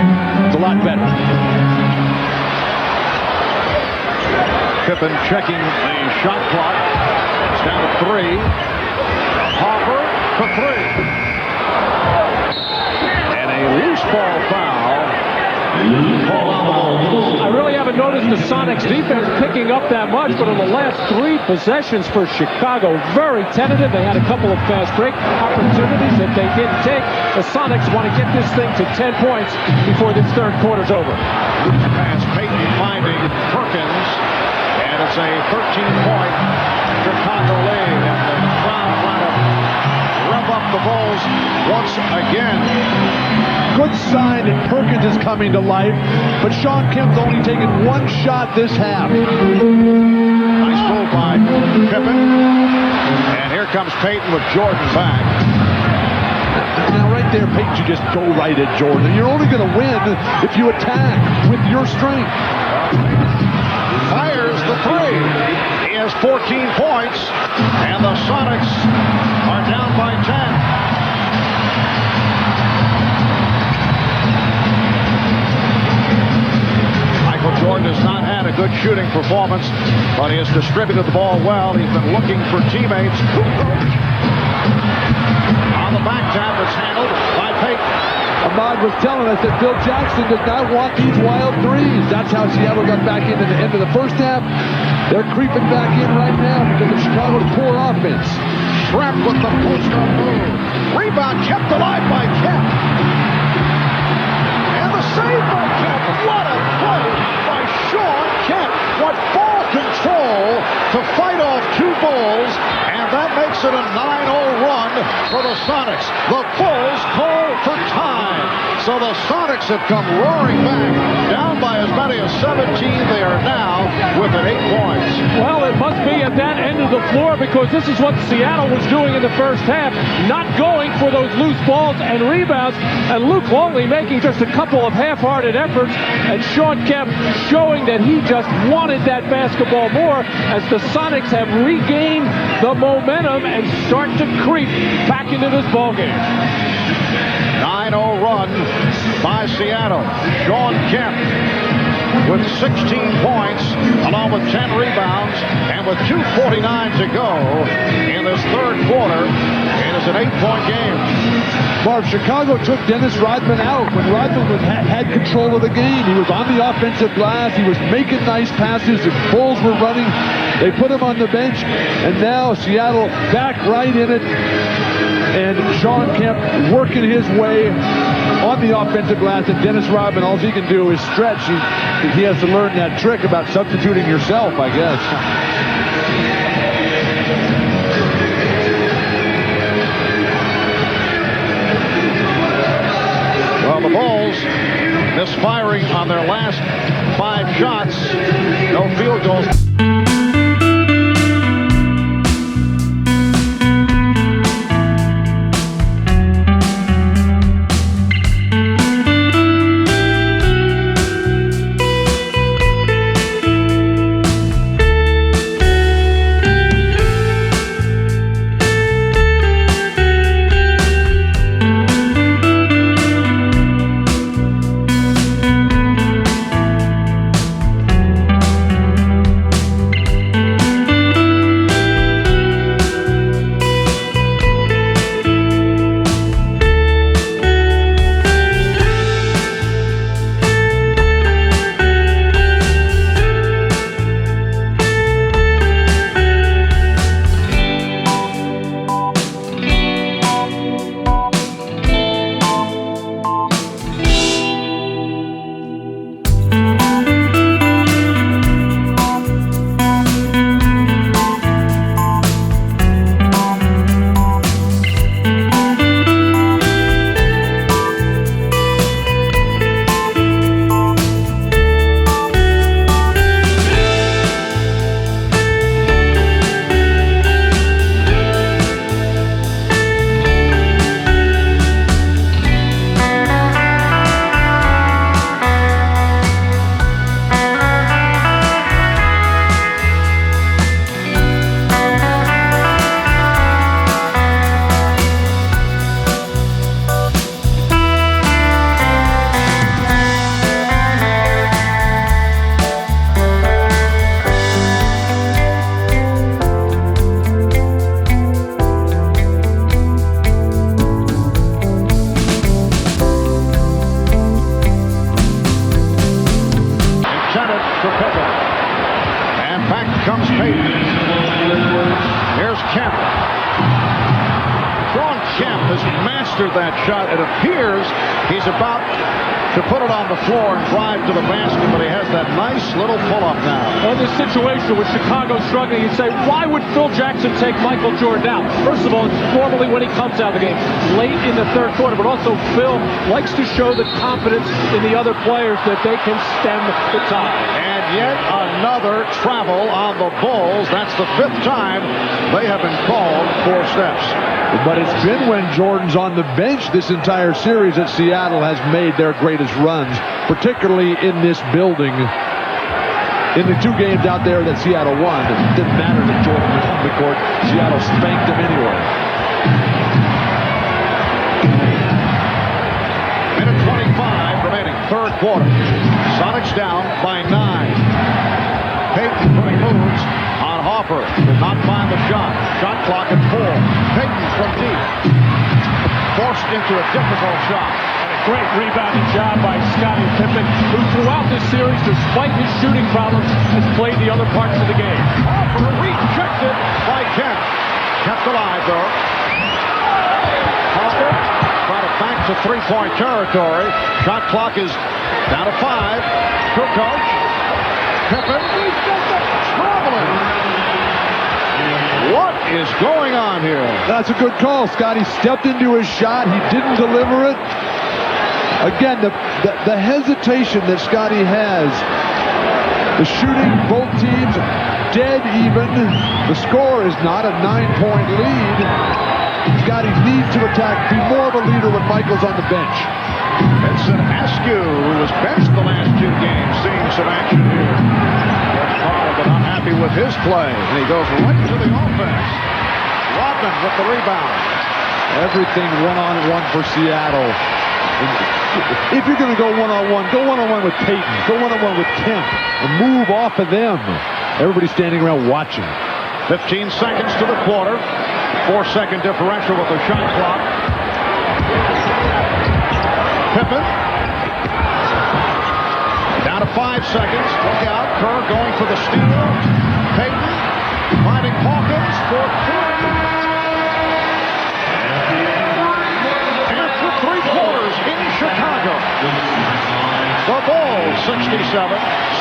it's a lot better. Pippen checking the shot clock. It's down to 3. Harper for 3. And a loose ball foul. I really haven't noticed the Sonics defense picking up that much, but in the last 3 possessions for Chicago, very tentative. They had a couple of fast break opportunities that they didn't take. The Sonics want to get this thing to 10 points before this third quarter's over. Pass Payton finding Perkins, and it's a 13-point Chicago lead. And the crowd trying to rev up the Bulls once again. Good sign that Perkins is coming to life, but Sean Kemp's only taken 1 shot this half. Nice move by Pippen. And here comes Payton with Jordan back. Now right there, Payton should just go right at Jordan. You're only going to win if you attack with your strength. Fires the 3. He has 14 points, and the Sonics are down by 10. Jordan has not had a good shooting performance, but he has distributed the ball well. He's been looking for teammates. On the back tap, it's handled by Payton. Ahmad was telling us that Phil Jackson does not want these wild threes. That's how Seattle got back into the end of the first half. They're creeping back in right now because of Chicago's poor offense. Trapped with the post-up move. Rebound kept alive by Kemp. And the save by Kemp. What a play by Sean Kemp. What ball control to fight off two Bulls. And that makes it a 9-0 run for the Sonics. The Bulls call for time. So the Sonics have come roaring back. Down by as many as 17. They are now within 8 points. Well, it must be at that end of the floor because this is what Seattle was doing in the first half. Not going for those loose balls and rebounds. And Luke Longley making just a couple of half-hearted efforts. And Sean Kemp showing that he just wanted that basketball more as the Sonics have regained the momentum and start to creep back into this ballgame. 9-0 run by Seattle. Sean Kemp with 16 points along with 10 rebounds and with 2:49 to go in this third quarter. It is an 8-point game. Marv, Chicago took Dennis Rodman out when Rodman had control of the game. He was on the offensive glass. He was making nice passes. The Bulls were running. They put him on the bench. And now Seattle back right in it. And Sean Kemp working his way on the offensive glass. And Dennis Rodman, all he can do is stretch. He has to learn that trick about substituting yourself, I guess. Well, the Bulls misfiring on their last 5 shots. No field goals. That shot. It appears he's about to put it on the floor and drive to the basket, but he has that nice little pull-up now. Well, this situation with Chicago struggling, you'd say, why would Phil Jackson take Michael Jordan out? First of all, it's normally when he comes out of the game, late in the third quarter, but also Phil likes to show the confidence in the other players that they can stem the tide. And yet another travel on the Bulls. That's the 5th time they have been called 4 steps. But it's been when Jordan's on the bench this entire series that Seattle has made their greatest runs, particularly in this building. In the 2 games out there that Seattle won, it didn't matter that Jordan was on the court. Seattle spanked him anyway. Minute 25 remaining, third quarter. Sonics down by 9. Peyton putting moves on Hoffer. Did not find the shot. Shot clock at 4. Peyton from deep. Forced into a difficult shot. Great rebounding job by Scottie Pippen, who throughout this series, despite his shooting problems, has played the other parts of the game. Hoffer rejected by Kemp. Kept alive, though. Hoffer brought it back to three-point territory. Shot clock is down to 5. Kukoc. Pippen. Traveling. What is going on here? That's a good call. Scottie stepped into his shot. He didn't deliver it. Again, the hesitation that Scottie has, the shooting, both teams dead even. The score is not a 9-point lead. Scottie needs to attack, be more of a leader when Michael's on the bench. Vincent Askew, who was benched the last 2 games, seeing some action here. But not happy with his play. And he goes right to the offense. Rodman with the rebound. Everything one-on-one for Seattle. If you're going to go one-on-one, go one-on-one with Peyton. Go one-on-one with Kemp. And move off of them. Everybody's standing around watching. 15 seconds to the quarter. 4-second differential with the shot clock. Pippen. Down to 5 seconds. Look out. Kerr going for the steal. Peyton finding Hawkins for 3. In Chicago. The Bulls 67,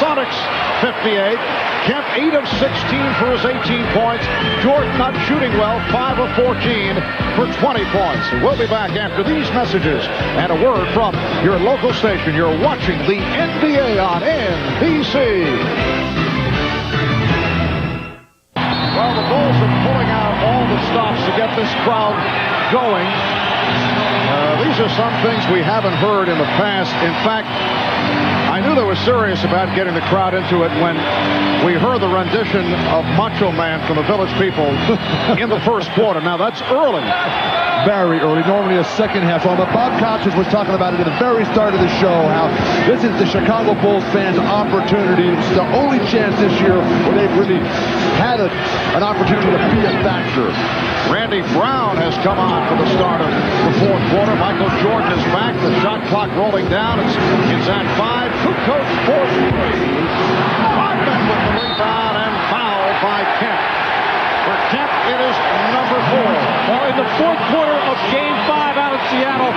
Sonics 58. Kemp 8 of 16 for his 18 points. Jordan not shooting well, 5 of 14 for 20 points. We'll be back after these messages and a word from your local station. You're watching the NBA on NBC. Well, the Bulls are pulling out all the stops to get this crowd going. These are some things we haven't heard in the past. In fact, I knew they were serious about getting the crowd into it when we heard the rendition of Macho Man from the Village People in the first quarter. Now, that's early. Very early, normally a second half song. But Bob Costas was talking about it at the very start of the show, how this is the Chicago Bulls fans' opportunity. It's the only chance this year where they've really had an opportunity to be a factor. Randy Brown has come on for the start of the fourth quarter. Michael Jordan is back. The shot clock rolling down. It's at 5. Kukoc for 3. Rodman with the rebound and foul by Kemp. For Kemp, it is number 4. Well, in the fourth quarter of Game 5 out of Seattle,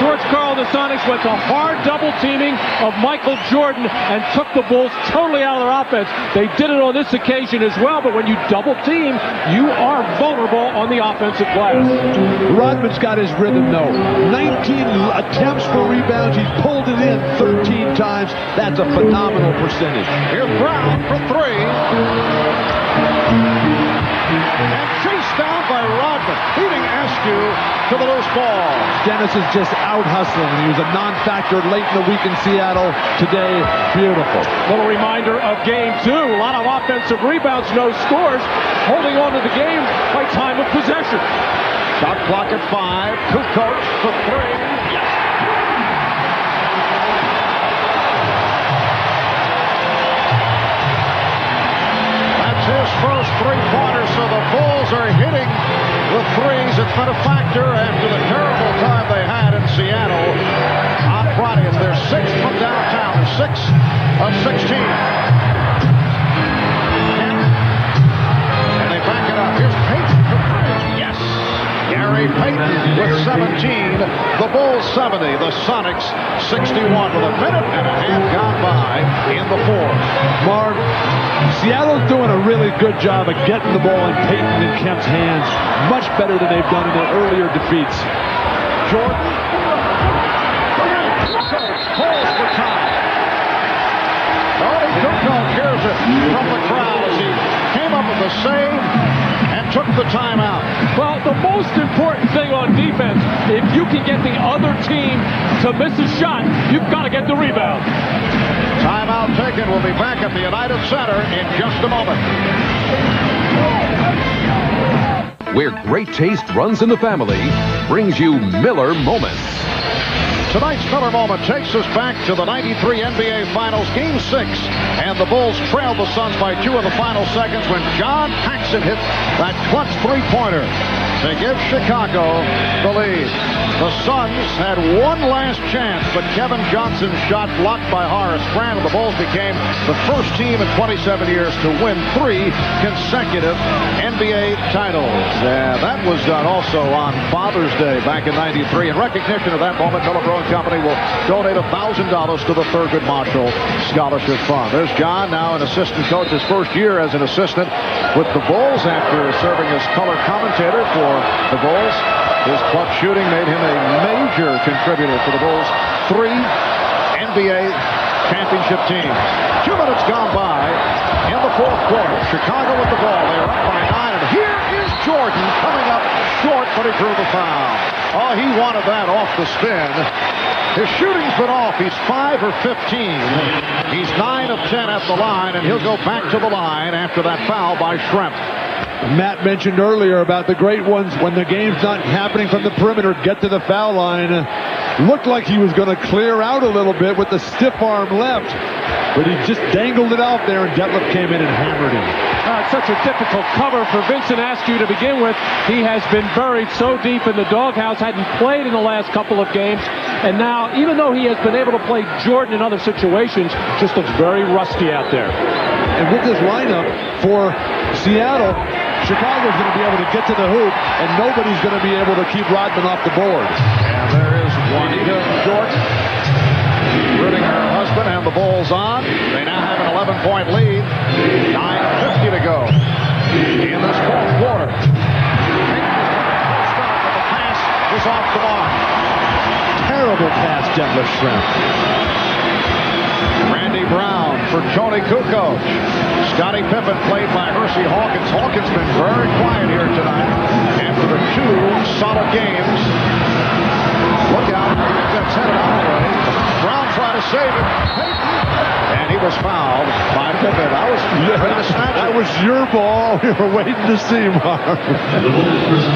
George Karl and the Sonics went to hard double teaming of Michael Jordan and took the Bulls totally out of their offense. They did it on this occasion as well, but when you double team, you are vulnerable on the offensive glass. Rodman's got his rhythm, though. 19 attempts for rebounds. He's pulled it in 13 times. That's a phenomenal percentage. Here's Brown for 3. And chased down by Rodman, beating Askew to the loose ball. Dennis is just out hustling. He was a non-factor late in the week in Seattle. Today, beautiful. Little reminder of Game 2. A lot of offensive rebounds, no scores. Holding on to the game by time of possession. Shot clock at 5. Kukoc for 3. Yes. His first three-pointer, so the Bulls are hitting the threes. It's been a factor after the terrible time they had in Seattle on Friday. It's their 6th from downtown, 6 of 16. And they back it up. Here's Peyton for 3. Yes. Gary Payton with 17. The Bulls 70. The Sonics 61 with a minute and a half gone by in the fourth. Mark, Seattle's doing a really good job of getting the ball in Peyton and Kemp's hands. Much better than they've done in their earlier defeats. Jordan. Pulls for time. Kukoc hears it from the crowd as he came up with a save and took the timeout. Well, the most important thing on defense, if you can get the other team to miss a shot, you've got to get the rebound. Timeout taken. We'll be back at the United Center in just a moment. Where great taste runs in the family, brings you Miller Moments. Tonight's Miller moment takes us back to the 93 NBA Finals, Game 6. And the Bulls trailed the Suns by 2 in the final seconds when John Paxson hit that clutch three-pointer to give Chicago the lead. The Suns had one last chance, but Kevin Johnson's shot blocked by Horace Grant, and the Bulls became the first team in 27 years to win 3 consecutive NBA titles. That was done also on Father's Day back in '93. In recognition of that moment, Miller Brewing Company will donate $1,000 to the Thurgood Marshall Scholarship Fund. There's John, now an assistant coach, his first year as an assistant with the Bulls after serving as color commentator for the Bulls. His clutch shooting made him a major contributor to the Bulls' 3 NBA championship teams. 2 minutes gone by in the fourth quarter. Chicago with the ball. They're up by 9, and here is Jordan coming up short, but he drew the foul. Oh, he wanted that off the spin. His shooting's been off. He's 5 or 15. He's 9 of 10 at the line, and he'll go back to the line after that foul by Schrempf. Matt mentioned earlier about the great ones when the game's not happening from the perimeter, get to the foul line. Looked like he was going to clear out a little bit with the stiff arm left, but he just dangled it out there, and Detlef came in and hammered him. Such a difficult cover for Vincent Askew to begin with. He has been buried so deep in the doghouse, hadn't played in the last couple of games, and now, even though he has been able to play Jordan in other situations, just looks very rusty out there. And with this lineup for Seattle, Chicago's going to be able to get to the hoop, and nobody's going to be able to keep Rodman off the board. And there is Juanita Jordan rooting her husband and the Bulls on. They now have an 11-point lead. 9:50 to go in this fourth quarter. First start, but the pass is off the mark. Terrible pass, Detlef Schrempf. Randy Brown for Tony Kukoc. Scottie Pippen played by Hersey Hawkins. Hawkins been very quiet here tonight after the 2 solid games. Look out. That's headed out of the way. Brown tried to save it. And he was fouled by Pippen. I was ready to snatch it. That was your ball. We were waiting to see, Mark.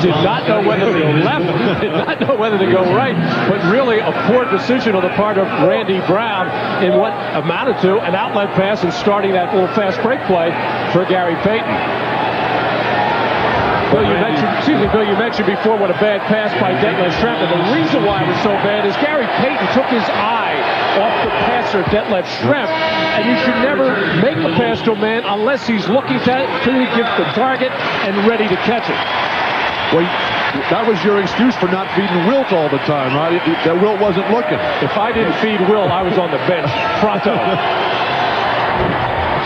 Did not know whether to go left, did not know whether to go right, but really a poor decision on the part of Randy Brown in what amounted to an outlet pass and starting that little fast break play for Gary Payton. Bill, you mentioned before what a bad pass by Detlef Schrempf, and the reason why it was so bad is Gary Payton took his eye off the passer, Detlef Schrempf, and you should never make the pass to a man unless he's looking to get the target and ready to catch it. Well, that was your excuse for not feeding Wilt all the time, right? That Wilt wasn't looking. If I didn't feed Wilt, I was on the bench. Pronto.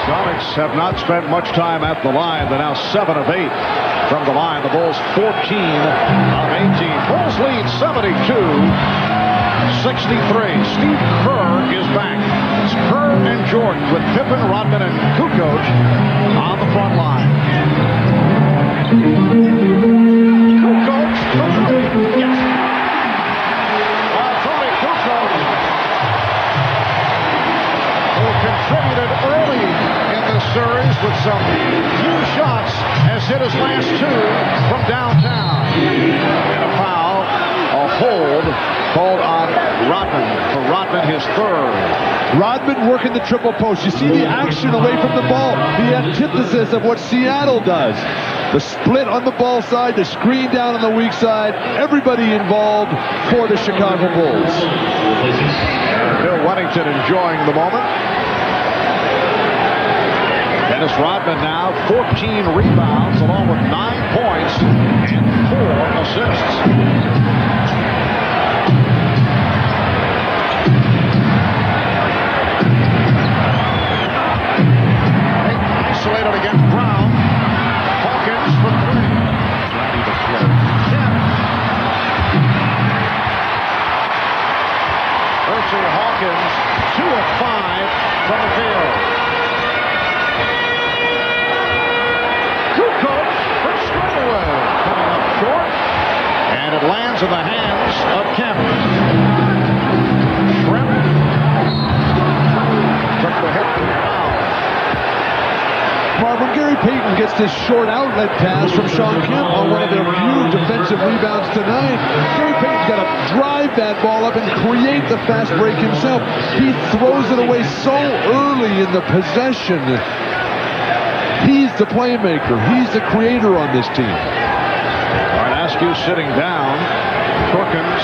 Sonics have not spent much time at the line. They're now 7 of 8 from the line. The Bulls 14 of 18. Bulls lead 72-63. Steve Kerr is back. It's Kerr and Jordan with Pippen, Rodman, and Kukoc on the front line. Kukoc. Yes. Tony Kukoc, who contributed early in this series with some few shots, has hit his last 2 from downtown. And a foul, a hold called on Rodman. For Rodman, his 3rd. Rodman working the triple post. You see the action away from the ball. The antithesis of what Seattle does. The split on the ball side, the screen down on the weak side. Everybody involved for the Chicago Bulls. Bill Wennington enjoying the moment. Dennis Rodman now 14 rebounds along with 9 points and 4 assists. Isolated against Brown. Hawkins for 3. Ready to play. Hersey Hawkins 2 of 5 from the field. Kukoc for straightaway coming up short, and it lands in the hands of Kemp. Schrempf took the hit for the foul. Marv, when Gary Payton gets this short outlet pass from Sean Kemp on one of their few defensive rebounds tonight, Gary Payton's got to drive that ball up and create the fast break himself. He throws it away so early in the possession. He's the playmaker. He's the creator on this team. All right, Askew sitting down. Perkins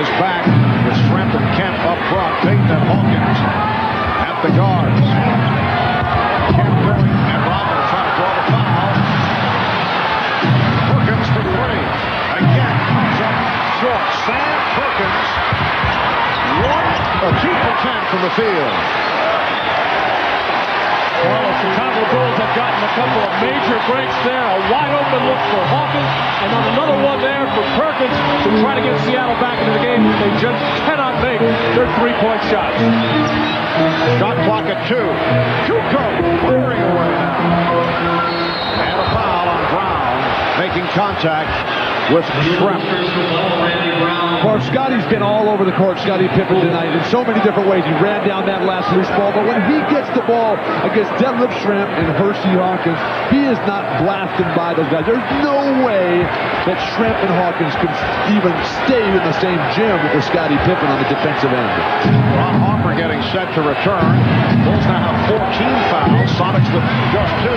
is back with Shrimp and Kemp up front. Payton and Hawkins at the guards. Kemp going, and Rodman trying to draw the foul. Perkins for three. Again, comes up short. Sam Perkins, 2 for 10 from the field. Well, the Chicago Bulls have gotten a couple of major breaks there. A wide open look for Hawkins, and then another one there for Perkins to try to get Seattle back into the game. They just cannot make their three-point shots. Shot clock at 2. Kukoc firing away now. And a foul on Brown, making contact with Shrimp. Marv, Scotty's been all over the court, Scottie Pippen, tonight in so many different ways. He ran down that last loose ball, but when he gets the ball against Detlef Schrempf and Hersey Hawkins, he is not blasted by those guys. There's no way that Schrempf and Hawkins can even stay in the same gym with Scottie Pippen on the defensive end. Ron Harper getting set to return. Bulls now have 14 fouls. Sonics with just 2.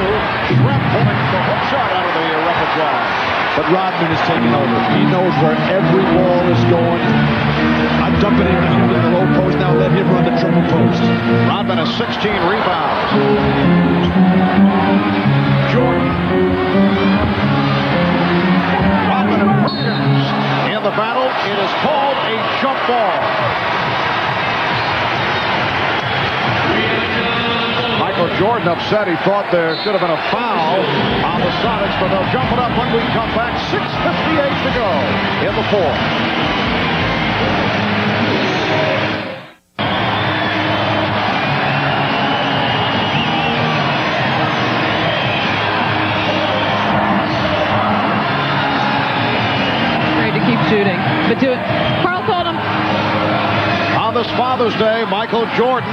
Schrempf pulling the hook shot out of the repertoire. But Rodman is taking over. He knows where every ball is going. I'm dumping it down to the low post. Now let him run the triple post. Rodman has 16 rebounds. Jordan. Rodman and Perkins in the battle. It is called a jump ball. Michael Jordan upset. He thought there should have been a foul on the Sonics, but they'll jump it up when we come back. 6:58 to go in the fourth. Great to keep shooting, but do it. Carl told him. On this Father's Day, Michael Jordan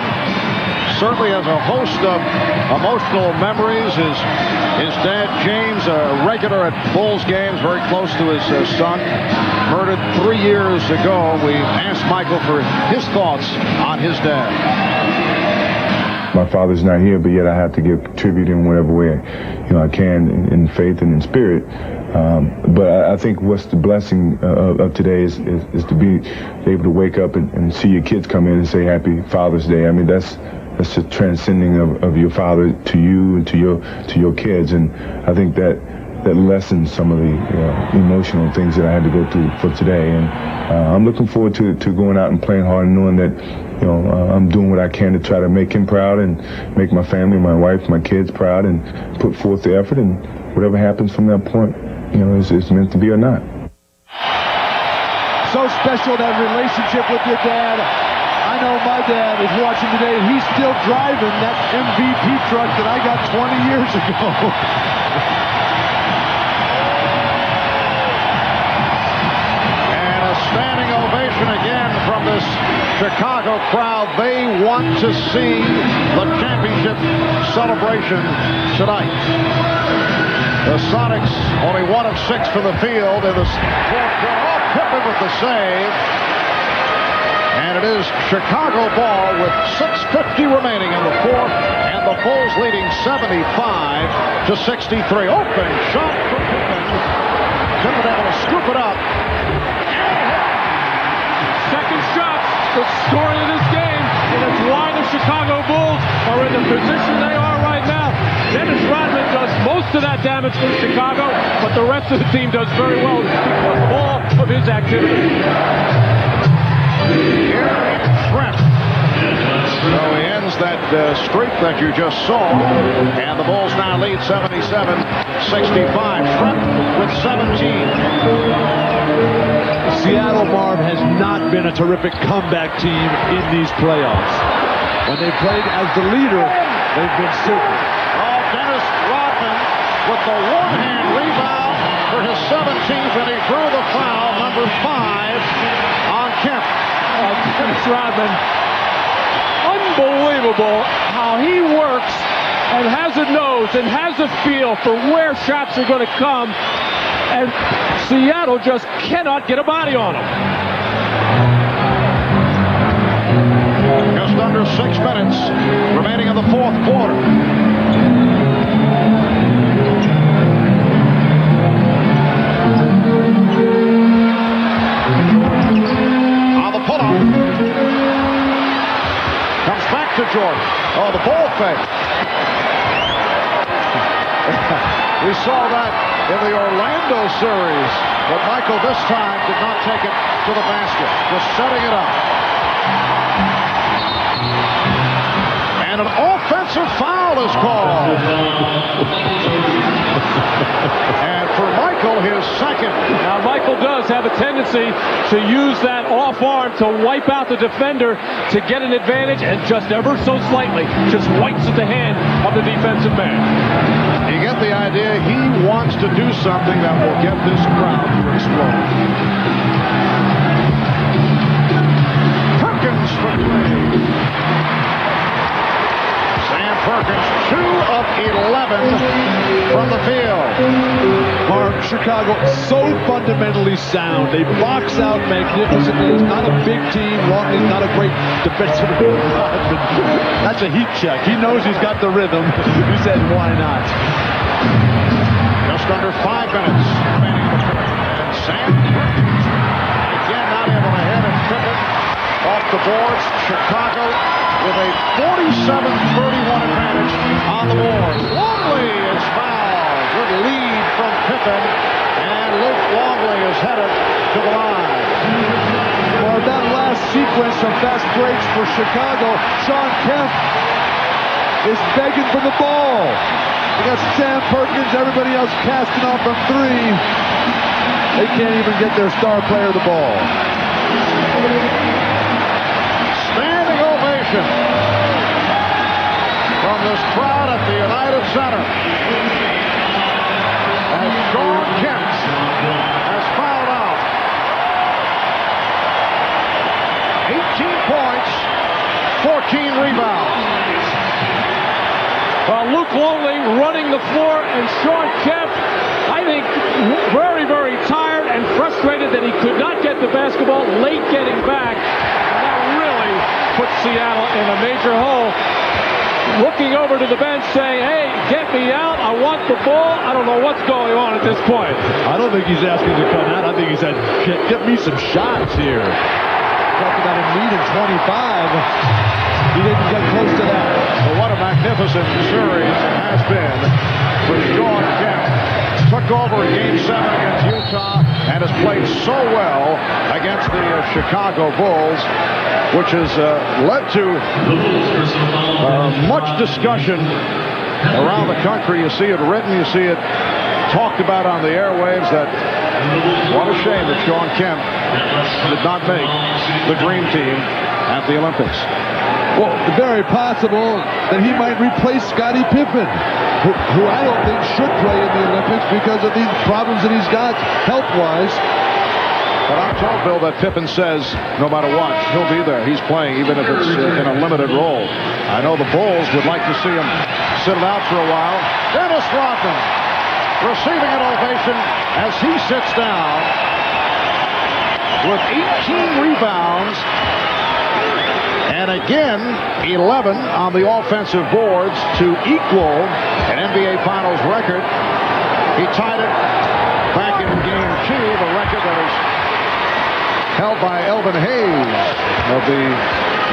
certainly has a host of emotional memories. His dad, James, a regular at Bulls games, very close to his son, murdered 3 years ago. We asked Michael for his thoughts on his dad. My father's not here, but yet I have to give tribute in whatever way I can in faith and in spirit. But I think what's the blessing of today is to be able to wake up and see your kids come in and say Happy Father's Day. I mean, that's the transcending of your father to you and to your kids, and I think that lessens some of the emotional things that I had to go through for today. And I'm looking forward to going out and playing hard and knowing that I'm doing what I can to try to make him proud and make my family, my wife, my kids proud, and put forth the effort. And whatever happens from that point, is meant to be or not. So special, that relationship with your dad. I know my dad is watching today, and he's still driving that MVP truck that I got 20 years ago. And a standing ovation again from this Chicago crowd. They want to see the championship celebration tonight. The Sonics only 1 of 6 from the field in the fourth quarter. Oh, Pippen with the save. And it is Chicago ball with 6:50 remaining in the fourth, and the Bulls leading 75-63. Open shot for Pippen. Couldn't able to scoop it up. Second shot, the story of this game, and it's why the Chicago Bulls are in the position they are right now. Dennis Rodman does most of that damage for Chicago, but the rest of the team does very well because of all of his activity. Shrimp. So he ends that streak that you just saw, and the Bulls now lead 77-65. Shrimp with 17. Seattle, Marv, has not been a terrific comeback team in these playoffs. When they played as the leader, they've been super. Oh, Dennis Rodman with the one-hand rebound for his 17th, and he drew the foul, number 5, on Kemp. Dennis Rodman, unbelievable how he works and has a nose and has a feel for where shots are going to come, and Seattle just cannot get a body on him. Just under 6 minutes remaining in the fourth quarter. On the pull-up. Comes back to Jordan. Oh, the ball fake. We saw that in the Orlando series, but Michael this time did not take it to the basket, just setting it up. And an offensive foul is called. And for Michael, his second. Now, Michael does have a tendency to use that off arm to wipe out the defender to get an advantage, and just ever so slightly just wipes at the hand of the defensive man. You get the idea. He wants to do something that will get this crowd to explode. Perkins for three. Sam Perkins, 2 of 11 from the field. Mark, Chicago so fundamentally sound. They box out magnificently. It's not a big team. Longley's not a great defensive lineman. That's a heat check. He knows he's got the rhythm. He said, why not? Just under 5 minutes remaining in the fourth. And Sam Perkins again not able to hit, and Pippen off the boards. Chicago with a 47-31 advantage on the board. Longley is fouled. Good lead from Pippen, and Luke Longley is headed to the line. Well, that last sequence of fast breaks for Chicago, Sean Kemp is begging for the ball. They got Sam Perkins, everybody else casting off from three. They can't even get their star player the ball. Standing ovation from this crowd at the United Center as Sean Kemp has fouled out. 18 points, 14 rebounds. Well, Luke Longley running the floor, and Sean Kemp, I think, very, very tired and frustrated that he could not get the basketball late getting back. And that really put Seattle in a major hole. Looking over to the bench saying, hey, get me out, I want the ball. I don't know what's going on at this point. I don't think he's asking to come out. I think he said, get me some shots here. Talked about him needing 25. He didn't get close to that. Well, what a magnificent series it has been for Sean Kemp. Took over in Game 7 against Utah and has played so well against the Chicago Bulls, which has led to much discussion around the country. You see it written, you see it talked about on the airwaves. That what a shame that Sean Kemp did not make the Dream Team at the Olympics. Well, very possible that he might replace Scottie Pippen, who I don't think should play in the Olympics because of these problems that he's got health-wise. But I'm told, Bill, that Pippen says no matter what, he'll be there. He's playing, even if it's in a limited role. I know the Bulls would like to see him sit it out for a while. Dennis Rodman receiving an ovation as he sits down with 18 rebounds. And again, 11 on the offensive boards to equal an NBA Finals record. He tied it back in Game 2, the record that is held by Elvin Hayes of the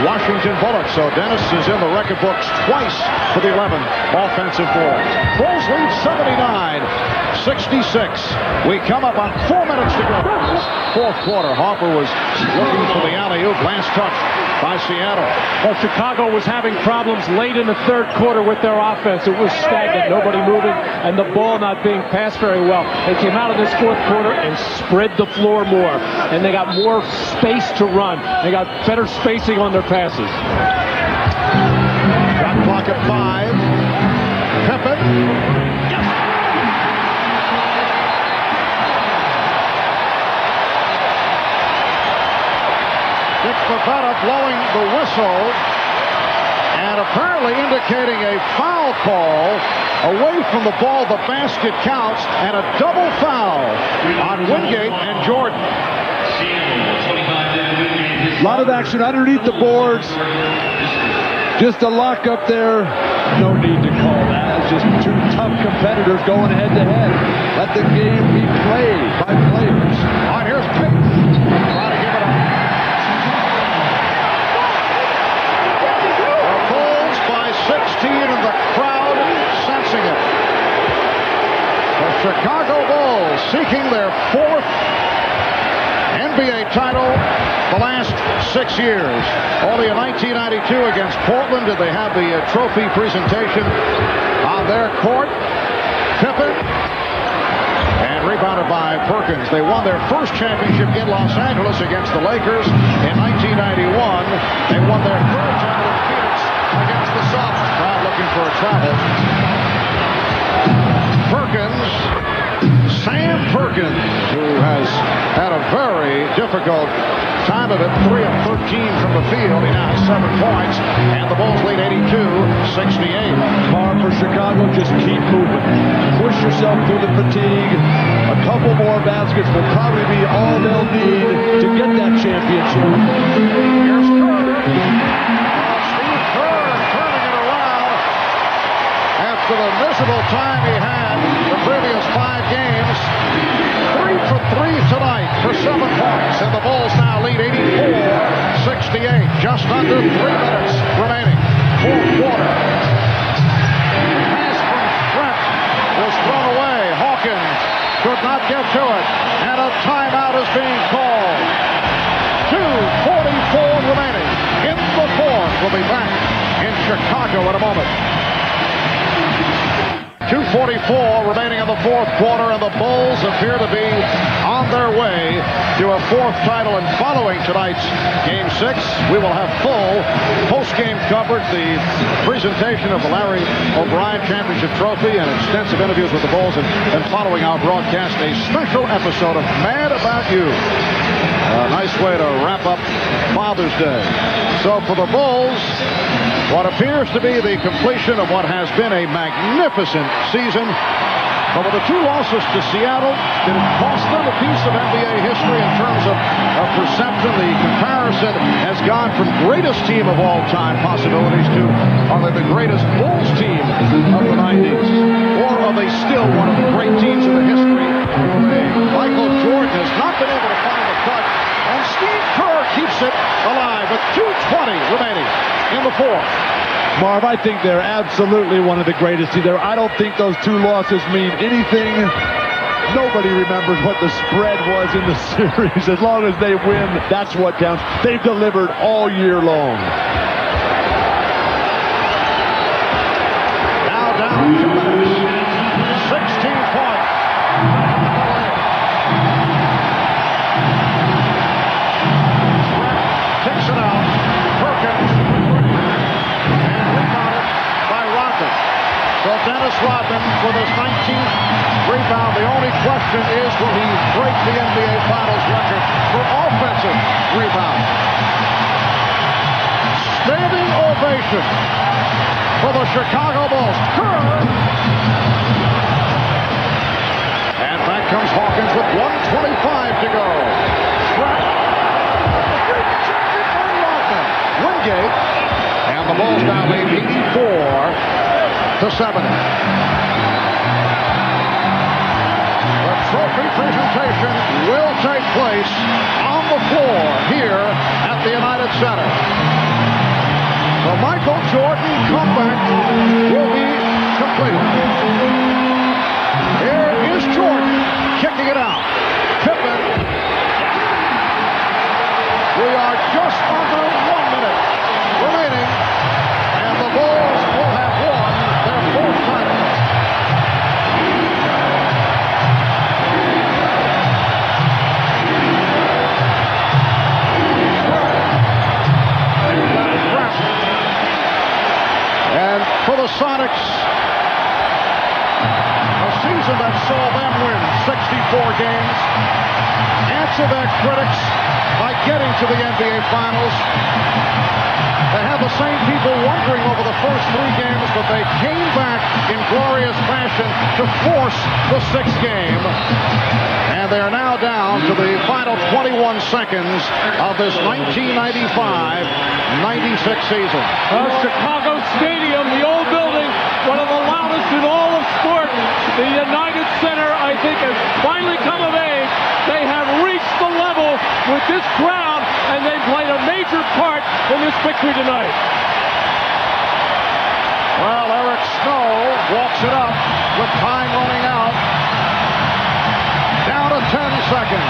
Washington Bullets. So Dennis is in the record books twice for the 11 offensive boards. Bulls lead 79-66. We come up on 4 minutes to go. Fourth quarter. Harper was looking for the alley-oop. Last touch by Seattle. Well, Chicago was having problems late in the third quarter with their offense. It was stagnant, nobody moving, and the ball not being passed very well. They came out of this fourth quarter and spread the floor more, and they got more space to run. They got better spacing on their passes. Shot clock at 5. Pippen. Dick Pavetta blowing the whistle and apparently indicating a foul call away from the ball. The basket counts, and a double foul on Wingate and Jordan. A lot of action underneath the boards. Just a lock up there. No need to call that. It's just two tough competitors going head to head. Let the game be played by players. All right, here's Pitt. Trying to give it up. The Bulls by 16, and the crowd sensing it. The Chicago Bulls seeking their fourth NBA title the last 6 years. Only in 1992 against Portland did they have the trophy presentation on their court. Pippen, and rebounded by Perkins. They won their first championship in Los Angeles against the Lakers in 1991. They won their third title in Phoenix against the Suns. Crowd looking for a travel. Perkins, Sam Perkins, who has had a very difficult time of it, 3 of 13 from the field. He now has 7 points, and the Bulls lead 82-68. Hard for Chicago, just keep moving. Push yourself through the fatigue. A couple more baskets will probably be all they'll need to get that championship. Here's Kerr. Steve Kerr turning it around after the miserable time he had the previous 5 games. 3 for 3 tonight for 7 points, and the Bulls now lead 84-68. Just under 3 minutes remaining. Fourth quarter. Pass from Trent was thrown away. Hawkins could not get to it, and a timeout is being called. 2:44 remaining in the fourth. We'll be back in Chicago in a moment. 2:44 remaining in the fourth quarter, and the Bulls appear to be on their way to a fourth title. And following tonight's Game 6, we will have full post-game coverage, the presentation of the Larry O'Brien Championship Trophy, and extensive interviews with the Bulls. And following our broadcast, a special episode of Mad About You. A nice way to wrap up Father's Day. So for the Bulls, what appears to be the completion of what has been a magnificent season. But with the 2 losses to Seattle, did it cost them a piece of NBA history in terms of perception? The comparison has gone from greatest team of all time possibilities to, are they the greatest Bulls team of the 90s? Or are they still one of the great teams in the history? Michael Jordan has not been able to find the cut, and Steve Kerr keeps it alive with 2:20 remaining in the fourth. Marv, I think they're absolutely one of the greatest either. I don't think those 2 losses mean anything. Nobody remembers what the spread was in the series. As long as they win, that's what counts. They've delivered all year long. Now down 2 minutes. 16 points. Kicks it out. Perkins. So Dennis Rodman with his 19th rebound. The only question is, will he break the NBA Finals record for offensive rebound? Standing ovation for the Chicago Bulls. Kerr. And back comes Hawkins with 1:25 to go. Wingate. And the Bulls now lead 84-70. The trophy presentation will take place on the floor here at the United Center. The Michael Jordan comeback will be completed. Here is Jordan kicking it out. Pippen. We are just under 1 minute remaining, and the Bulls will have won their fourth title. And for the Sonics, a season that saw them win games. Answer their critics by getting to the NBA Finals. They have the same people wondering over the first 3 games, but they came back in glorious fashion to force the 6th game. And they are now down to the final 21 seconds of this 1995-96 season. Chicago Stadium, the old building, one of the loudest in all of sport. The United Center, I think, has finally come of age. They have reached the level with this crowd, and they played a major part in this victory tonight. Well, Eric Snow walks it up with time running out. Down to 10 seconds.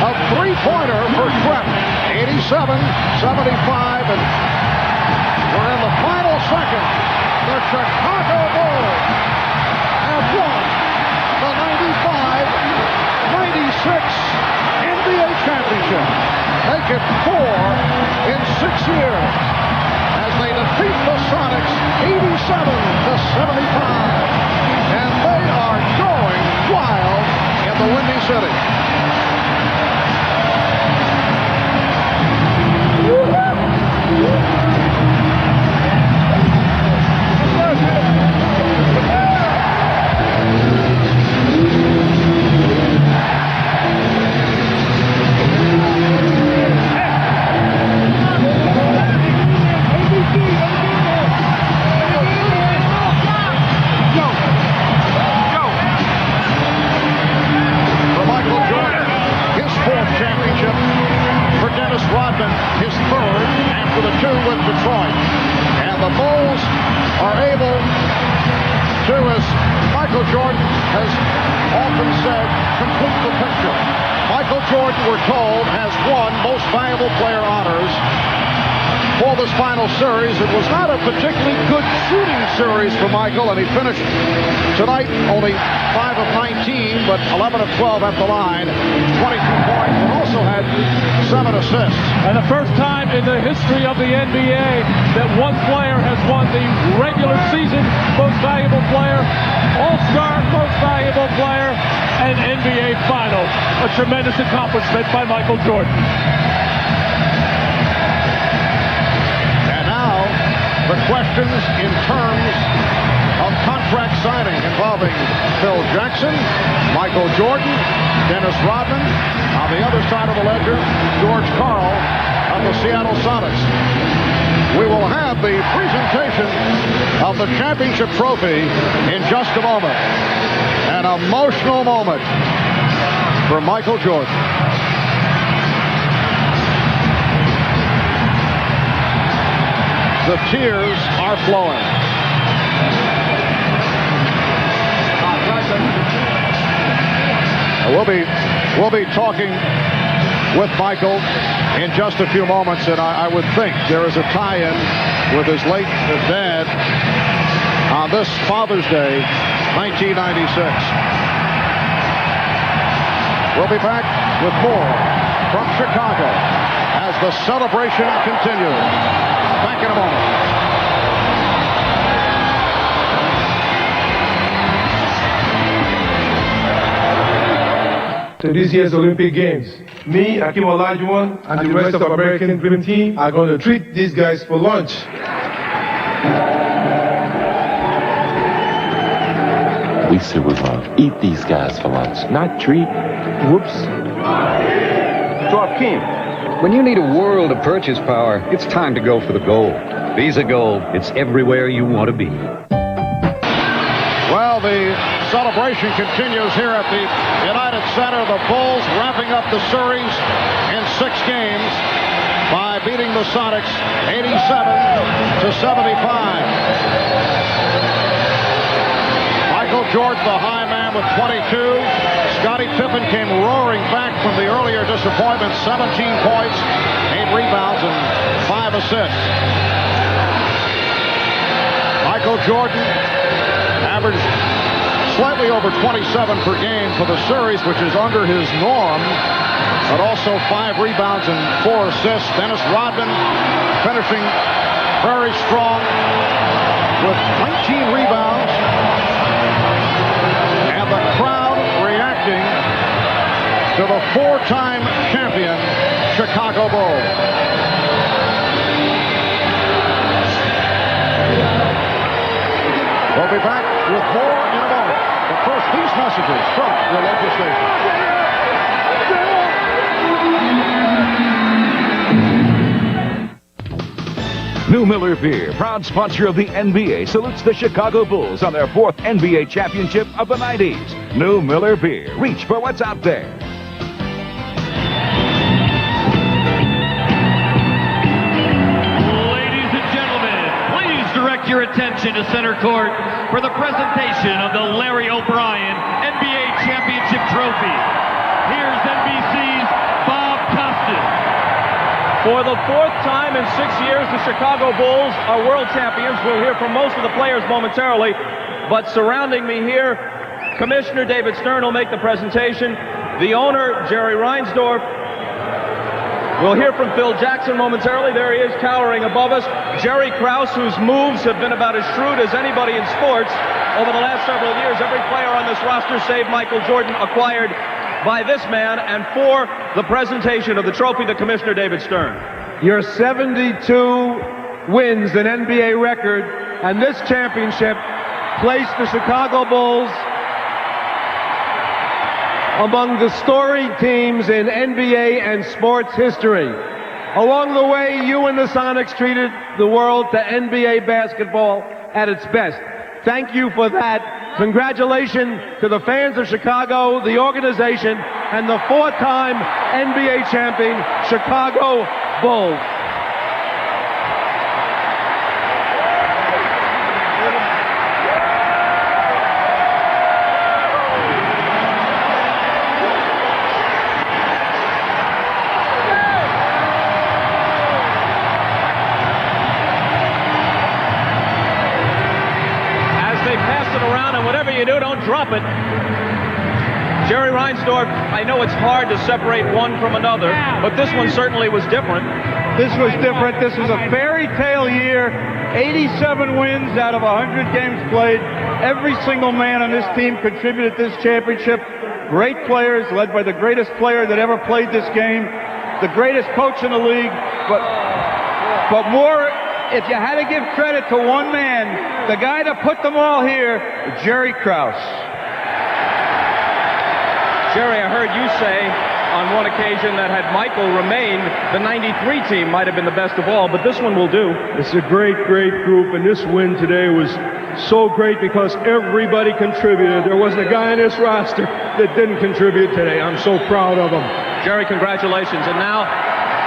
A three-pointer for Trent. 87-75, and we're in the final second. The Chicago Bulls have won the 95-96 NBA championship. Make it 4 in 6 years as they defeat the Sonics 87-75. And they are going wild in the Windy City. His third after the 2 with Detroit. And the Bulls are able to, as Michael Jordan has often said, complete the picture. Michael Jordan, we're told, has won Most Valuable Player honors for this final series. It was not a particularly good shooting series for Michael, and he finished tonight only 5 of 19, but 11 of 12 at the line, 22 points, and also had 7 assists. And the first time in the history of the NBA that one player has won the regular season Most Valuable Player, All-Star Most Valuable Player, and NBA Finals. A tremendous accomplishment by Michael Jordan. The questions in terms of contract signing involving Phil Jackson, Michael Jordan, Dennis Rodman. On the other side of the ledger, George Karl of the Seattle Sonics. We will have the presentation of the championship trophy in just a moment. An emotional moment for Michael Jordan. The tears are flowing. We'll be talking with Michael in just a few moments, and I would think there is a tie-in with his late dad on this Father's Day, 1996. We'll be back with more from Chicago as the celebration continues. Back in a moment. To this year's Olympic Games, me, Akim Olajuwon, and the rest of the American Dream Team are going to treat these guys for lunch. We said we're going to eat these guys for lunch, not treat. Whoops. So, Akim, when you need a world of purchase power, it's time to go for the gold. Visa Gold, it's everywhere you want to be. Well, the celebration continues here at the United Center. The Bulls wrapping up the series in 6 games by beating the Sonics 87-75. Michael Jordan, the high man, with 22. Scottie Pippen came roaring back from the earlier disappointment. 17 points, 8 rebounds, and 5 assists. Michael Jordan averaged slightly over 27 per game for the series, which is under his norm, but also 5 rebounds and 4 assists. Dennis Rodman finishing very strong with 19 rebounds, We'll be back with more in a moment. But first, these messages from your local station. New Miller Beer, proud sponsor of the NBA, salutes the Chicago Bulls on their 4th NBA championship of the 90s. New Miller Beer. Reach for what's out there. Ladies and gentlemen, please direct your attention to center court for the presentation of the Larry O'Brien NBA Championship Trophy. Here's NBC's Bob Costas. For the 4th time in 6 years, the Chicago Bulls are world champions. We'll hear from most of the players momentarily, but surrounding me here, Commissioner David Stern will make the presentation. The owner, Jerry Reinsdorf. We'll hear from Phil Jackson momentarily. There he is, towering above us. Jerry Krause, whose moves have been about as shrewd as anybody in sports over the last several years. Every player on this roster, save Michael Jordan, acquired by this man. And for the presentation of the trophy, the Commissioner David Stern. Your 72 wins, an NBA record, and this championship placed the Chicago Bulls among the storied teams in NBA and sports history. Along the way, you and the Sonics treated the world to NBA basketball at its best. Thank you for that. Congratulations to the fans of Chicago, the organization, and the 4-time NBA champion Chicago Bulls. You do, don't drop it. Jerry Reinsdorf, I know it's hard to separate one from another, but this one certainly was different. This was different. This was a fairy tale year. 87 wins out of 100 games played. Every single man on this team contributed to this championship. Great players, led by the greatest player that ever played this game, the greatest coach in the league, but more. If you had to give credit to one man, the guy that put them all here, Jerry Krause. Jerry, I heard you say on one occasion that had Michael remained, the 93 team might have been the best of all, but this one will do. It's a great, great group, and this win today was so great because everybody contributed. There wasn't a guy on this roster that didn't contribute today. I'm so proud of them. Jerry, congratulations. And now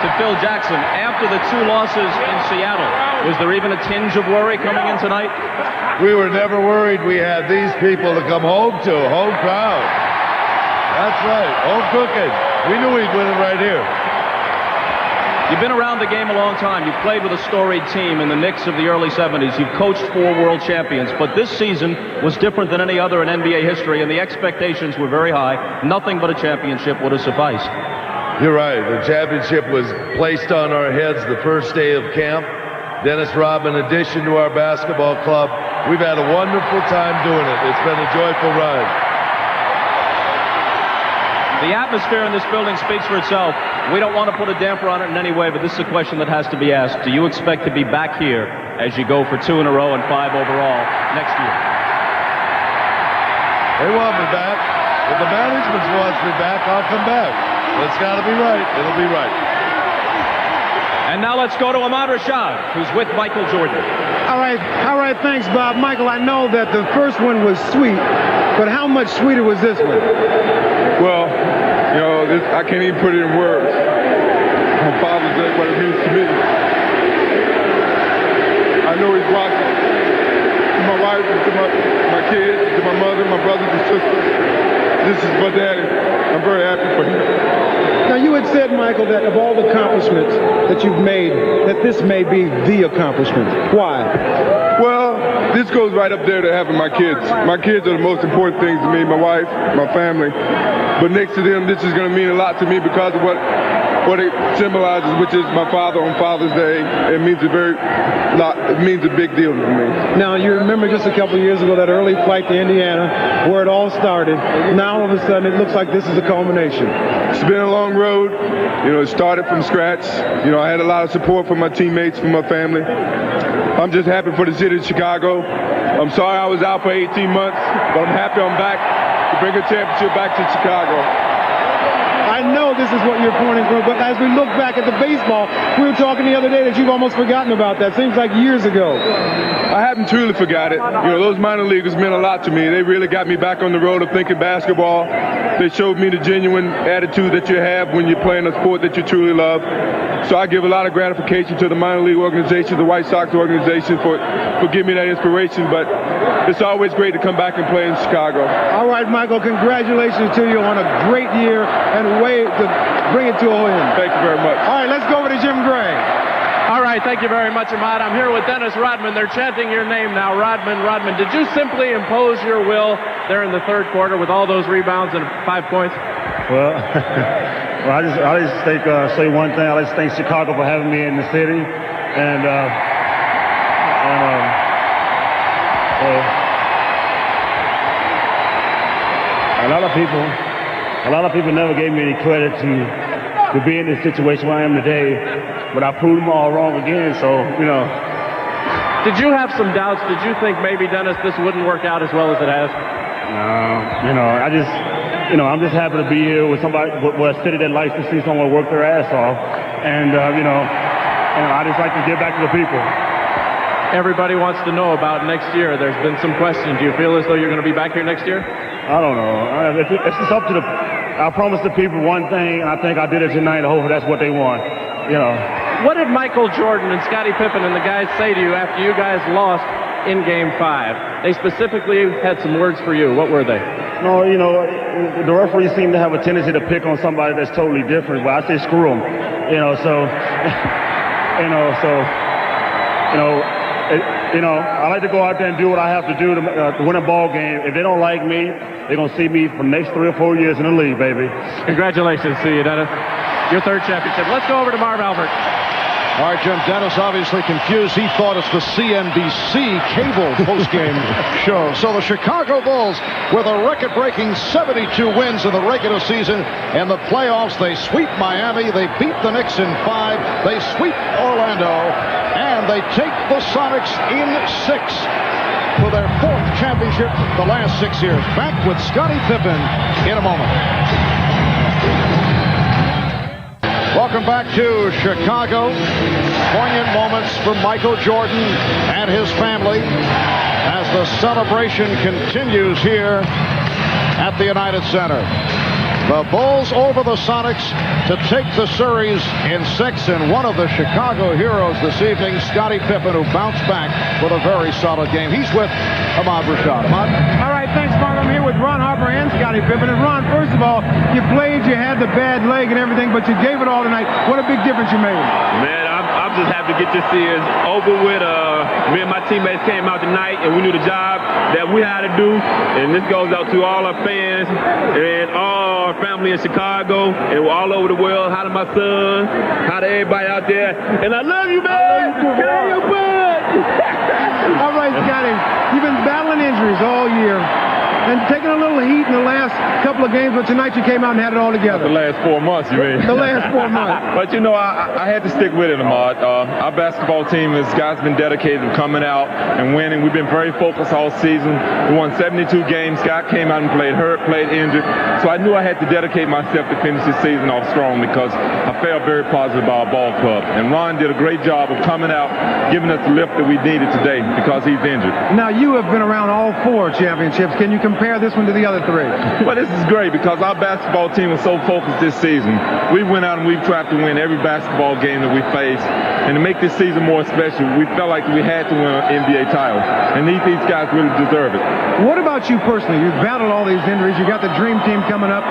to Phil Jackson. After the 2 losses in Seattle, was there even a tinge of worry coming in tonight? We were never worried. We had these people to come home to, home crowd. That's right, home cooking. We knew we'd win it right here. You've been around the game a long time. You've played with a storied team in the Knicks of the early 70s. You've coached 4 world champions. But this season was different than any other in NBA history, and the expectations were very high. Nothing but a championship would have sufficed. You're right. The championship was placed on our heads the first day of camp. Dennis Rodman, in addition to our basketball club, we've had a wonderful time doing it. It's been a joyful ride. The atmosphere in this building speaks for itself. We don't want to put a damper on it in any way, but this is a question that has to be asked. Do you expect to be back here as you go for 2 in a row and 5 overall next year? They want me back. If the management wants me back, I'll come back. It's got to be right. It'll be right. And now let's go to Ahmad Rashad, who's with Michael Jordan. All right, thanks, Bob. Michael, I know that the first one was sweet, but how much sweeter was this one? Well, you know, I can't even put it in words. My Father's Day, what it means to me. I know he's watching. To my wife, to my kids, to my mother, my brothers and sisters. This is my daddy. I'm very happy for him. Now, you had said, Michael, that of all the accomplishments that you've made, that this may be the accomplishment. Why? Well, this goes right up there to having my kids. My kids are the most important things to me, my wife, my family. But next to them, this is going to mean a lot to me because of what it symbolizes, which is my father on Father's Day. It means it means a big deal to me. Now, you remember just a couple years ago that early flight to Indiana where it all started. Now, all of a sudden, it looks like this is a culmination. It's been a long road. You know, it started from scratch. You know, I had a lot of support from my teammates, from my family. I'm just happy for the city of Chicago. I'm sorry I was out for 18 months, but I'm happy I'm back to bring a championship back to Chicago. I know this is what you're pointing for, but as we look back at the baseball, we were talking the other day that you've almost forgotten about that. Seems like years ago. I haven't truly forgot it. You know, those minor leaguers meant a lot to me. They really got me back on the road of thinking basketball. They showed me the genuine attitude that you have when you're playing a sport that you truly love. So I give a lot of gratification to the minor league organization, the White Sox organization, for giving me that inspiration. But it's always great to come back and play in Chicago. All right, Michael, congratulations to you on a great year and a way to bring it to a win. Thank you very much. All right, let's go over to Jim Gray. All right, thank you very much, Ahmad. I'm here with Dennis Rodman. They're chanting your name now. Rodman, did you simply impose your will there in the third quarter with all those rebounds and 5 points? Well, I just think, say one thing. I just thank Chicago for having me in the city. And a lot of people never gave me any credit to be in this situation where I am today, but I proved them all wrong again, so, you know. Did you have some doubts? Did you think maybe, Dennis, this wouldn't work out as well as it has? No, I'm just happy to be here with somebody, with a city that likes to see someone work their ass off, and, I just like to give back to the people. Everybody wants to know about next year. There's been some questions. Do you feel as though you're going to be back here next year? I don't know. It's just up to I promised the people one thing, and I think I did it tonight. Hopefully that's what they want, you know. What did Michael Jordan and Scottie Pippen and the guys say to you after you guys lost in Game 5? They specifically had some words for you. What were they? No, the referees seem to have a tendency to pick on somebody that's totally different, but I say screw them, I like to go out there and do what I have to do to win a ball game. If they don't like me, they're going to see me for the next 3 or 4 years in the league, baby. Congratulations to you, Dennis. Your third championship. Let's go over to Marv Albert. All right, Jim, Dennis obviously confused. He thought it's the CNBC cable postgame show. So the Chicago Bulls, with a record-breaking 72 wins in the regular season. In the playoffs, they sweep Miami. They beat the Knicks in 5. They sweep Orlando. And they take the Sonics in 6 for their 4th championship the last 6 years. Back with Scottie Pippen in a moment. Welcome back to Chicago. Poignant moments for Michael Jordan and his family as the celebration continues here at the United Center. The Bulls over the Sonics to take the series in 6, and one of the Chicago heroes this evening, Scottie Pippen, who bounced back with a very solid game. He's with Ahmad Rashad. Ahmad? All right, thanks, Mark. I'm here with Ron Harper and Scottie Pippen. And Ron, first of all, you played, you had the bad leg and everything, but you gave it all tonight. What a big difference you made. Man, I'm just happy to get this series over with. Me and my teammates came out tonight, and we knew the job that we had to do. And this goes out to all our fans and all our family in Chicago and all over the world. Hi to my son. Hi to everybody out there. And I love you, man. Carry your butt. All right, Scottie. You've been battling injuries all year and taking a little heat in the last couple of games, but tonight you came out and had it all together. The last 4 months, you mean? The last 4 months. But, I had to stick with it, Ahmad. Our basketball team, this guy's been dedicated to coming out and winning. We've been very focused all season. We won 72 games. Scott came out and played hurt, played injured. So I knew I had to dedicate myself to finish this season off strong because I felt very positive about our ball club. And Ron did a great job of coming out, giving us the lift that we needed today because he's injured. Now, you have been around all 4 championships. Can you compare this one to the other 3? Well, this is great because our basketball team was so focused this season. We went out and we've tried to win every basketball game that we faced. And to make this season more special, we felt like we had to win an NBA title. And these guys really deserve it. What about you personally? You've battled all these injuries. You got the dream team coming up.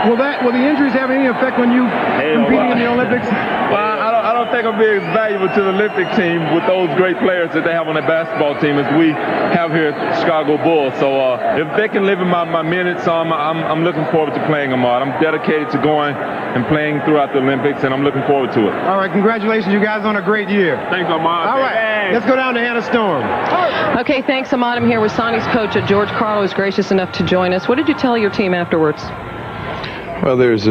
Will the injuries have any effect when you competing in the Olympics? Well, I don't think I'll be as valuable to the Olympic team with those great players that they have on their basketball team as we have here at Chicago Bulls. So if they can live in my minutes, I'm looking forward to playing them. I'm dedicated to going and playing throughout the Olympics, and I'm looking forward to it. All right, congratulations, you guys, on a great year. Thanks, Ahmad. All right, let's go down to Hannah Storm. Okay, thanks, Ahmad. I'm here with Sonics coach George Carlo, who's gracious enough to join us. What did you tell your team afterwards? Well, there's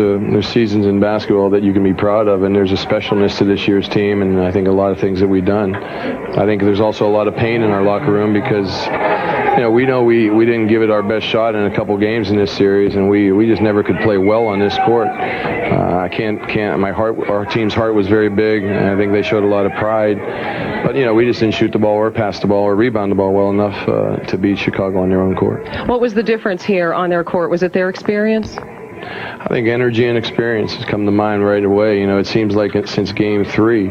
seasons in basketball that you can be proud of, and there's a specialness to this year's team, and I think a lot of things that we've done. I think there's also a lot of pain in our locker room because, we know we didn't give it our best shot in a couple games in this series, and we just never could play well on this court. Our team's heart was very big, and I think they showed a lot of pride. But, we just didn't shoot the ball or pass the ball or rebound the ball well enough to beat Chicago on their own court. What was the difference here on their court? Was it their experience? I think energy and experience has come to mind right away. It seems like since Game 3,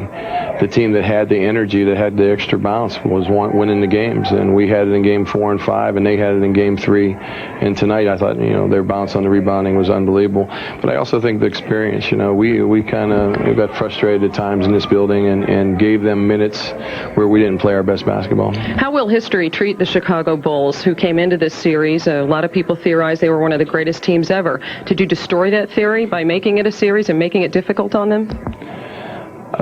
the team that had the energy, that had the extra bounce, was winning the games. And we had it in Game 4 and 5, and they had it in Game 3. And tonight, I thought, their bounce on the rebounding was unbelievable. But I also think the experience, we got frustrated at times in this building and gave them minutes where we didn't play our best basketball. How will history treat the Chicago Bulls, who came into this series? A lot of people theorize they were one of the greatest teams ever. Did you destroy that theory by making it a series and making it difficult on them?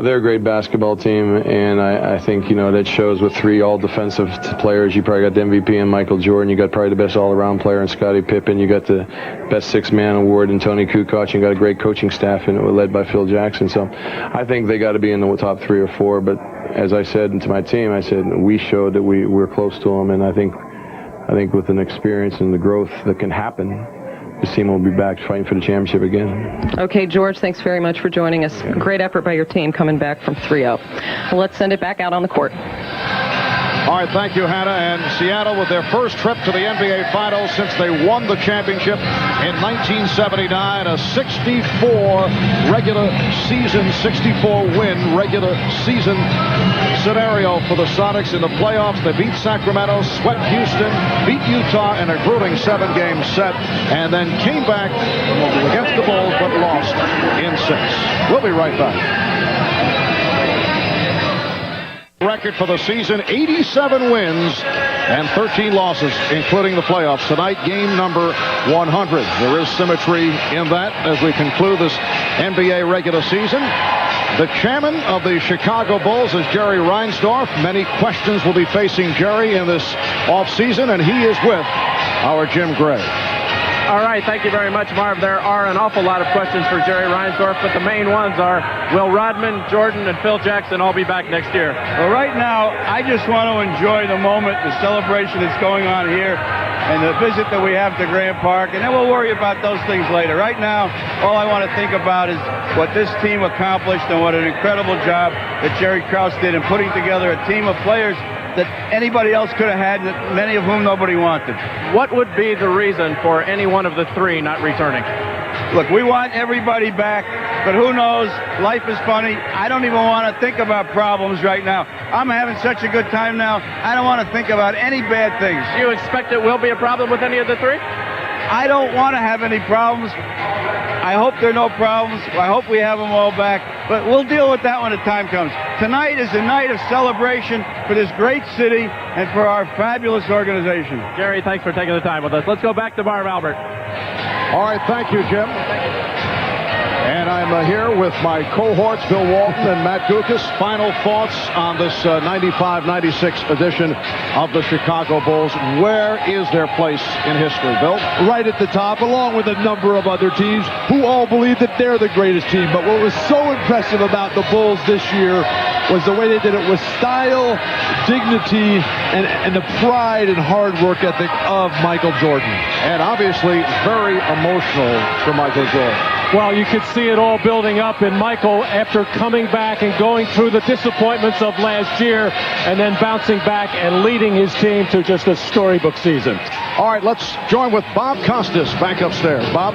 They're a great basketball team, and I think, that shows with 3 all-defensive players. You probably got the MVP in Michael Jordan. You got probably the best all-around player in Scottie Pippen. You got the best 6-man award in Tony Kukoc. You got a great coaching staff led by Phil Jackson. So I think they got to be in the top 3 or 4. But as I said to my team, I said we showed that we're close to them, and I think with an experience and the growth that can happen, this team will be back fighting for the championship again. Okay, George, thanks very much for joining us. Great effort by your team coming back from 3-0. Well, let's send it back out on the court. All right, thank you, Hannah. And Seattle with their first trip to the NBA Finals since they won the championship in 1979, a 64 win regular season scenario for the Sonics in the playoffs. They beat Sacramento, swept Houston, beat Utah in a grueling 7-game set, and then came back against the Bulls but lost in 6. We'll be right back. Record for the season, 87 wins and 13 losses, including the playoffs. Tonight, game number 100. There is symmetry in that as we conclude this NBA regular season. The chairman of the Chicago Bulls is Jerry Reinsdorf. Many questions will be facing Jerry in this offseason, and he is with our Jim Gray. All right, thank you very much, Marv. There are an awful lot of questions for Jerry Reinsdorf, but the main ones are, will Rodman, Jordan, and Phil Jackson all be back next year? Well, right now, I just want to enjoy the moment, the celebration that's going on here, and the visit that we have to Grant Park, and then we'll worry about those things later. Right now, all I want to think about is what this team accomplished and what an incredible job that Jerry Krause did in putting together a team of players that anybody else could have had, many of whom nobody wanted. What would be the reason for any one of the 3 not returning? Look, we want everybody back, but who knows? Life is funny. I don't even want to think about problems right now. I'm having such a good time now, I don't want to think about any bad things. Do you expect it will be a problem with any of the 3? I don't want to have any problems. I hope there are no problems. I hope we have them all back. But we'll deal with that when the time comes. Tonight is a night of celebration for this great city and for our fabulous organization. Jerry, thanks for taking the time with us. Let's go back to Marv Albert. All right, thank you, Jim. And I'm here with my cohorts, Bill Walton and Matt Gukas. Final thoughts on this 95-96 edition of the Chicago Bulls. Where is their place in history, Bill? Right at the top, along with a number of other teams who all believe that they're the greatest team. But what was so impressive about the Bulls this year was the way they did it with style, dignity, and the pride and hard work ethic of Michael Jordan. And obviously very emotional for Michael Jordan. Well, you could see it all building up in Michael after coming back and going through the disappointments of last year and then bouncing back and leading his team to just a storybook season. All right, let's join with Bob Costas back upstairs. Bob?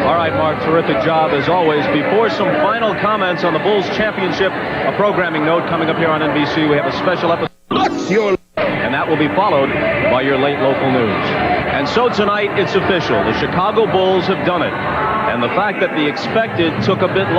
All right, Mark, terrific job as always. Before some final comments on the Bulls championship, a programming note coming up here on NBC. We have a special episode. And that will be followed by your late local news. And so tonight, it's official. The Chicago Bulls have done it. And the fact that the expected took a bit longer.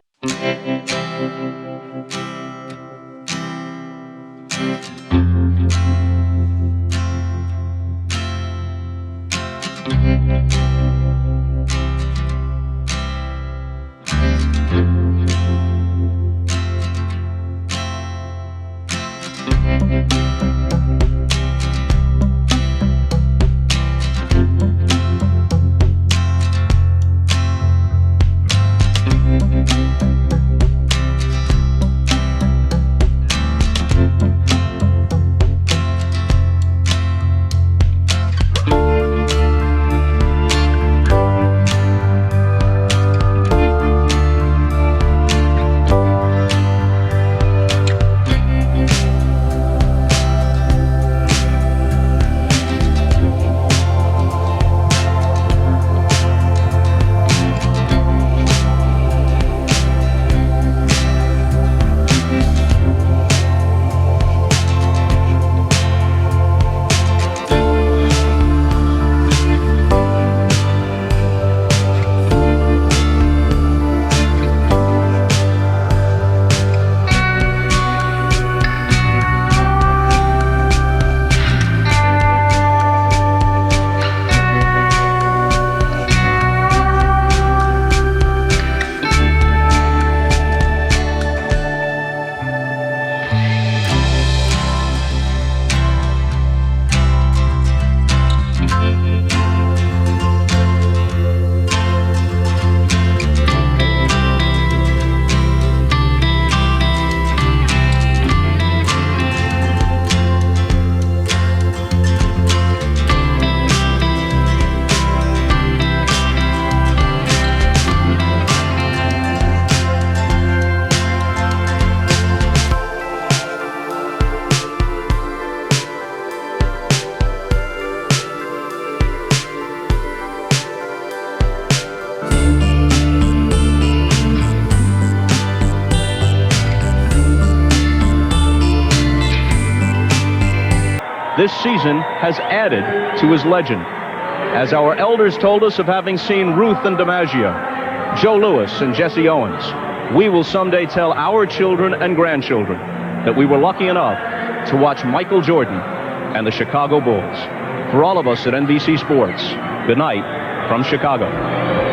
this season has added to his legend. As our elders told us of having seen Ruth and DiMaggio, Joe Louis and Jesse Owens, we will someday tell our children and grandchildren that we were lucky enough to watch Michael Jordan and the Chicago Bulls. For all of us at NBC Sports, good night from Chicago.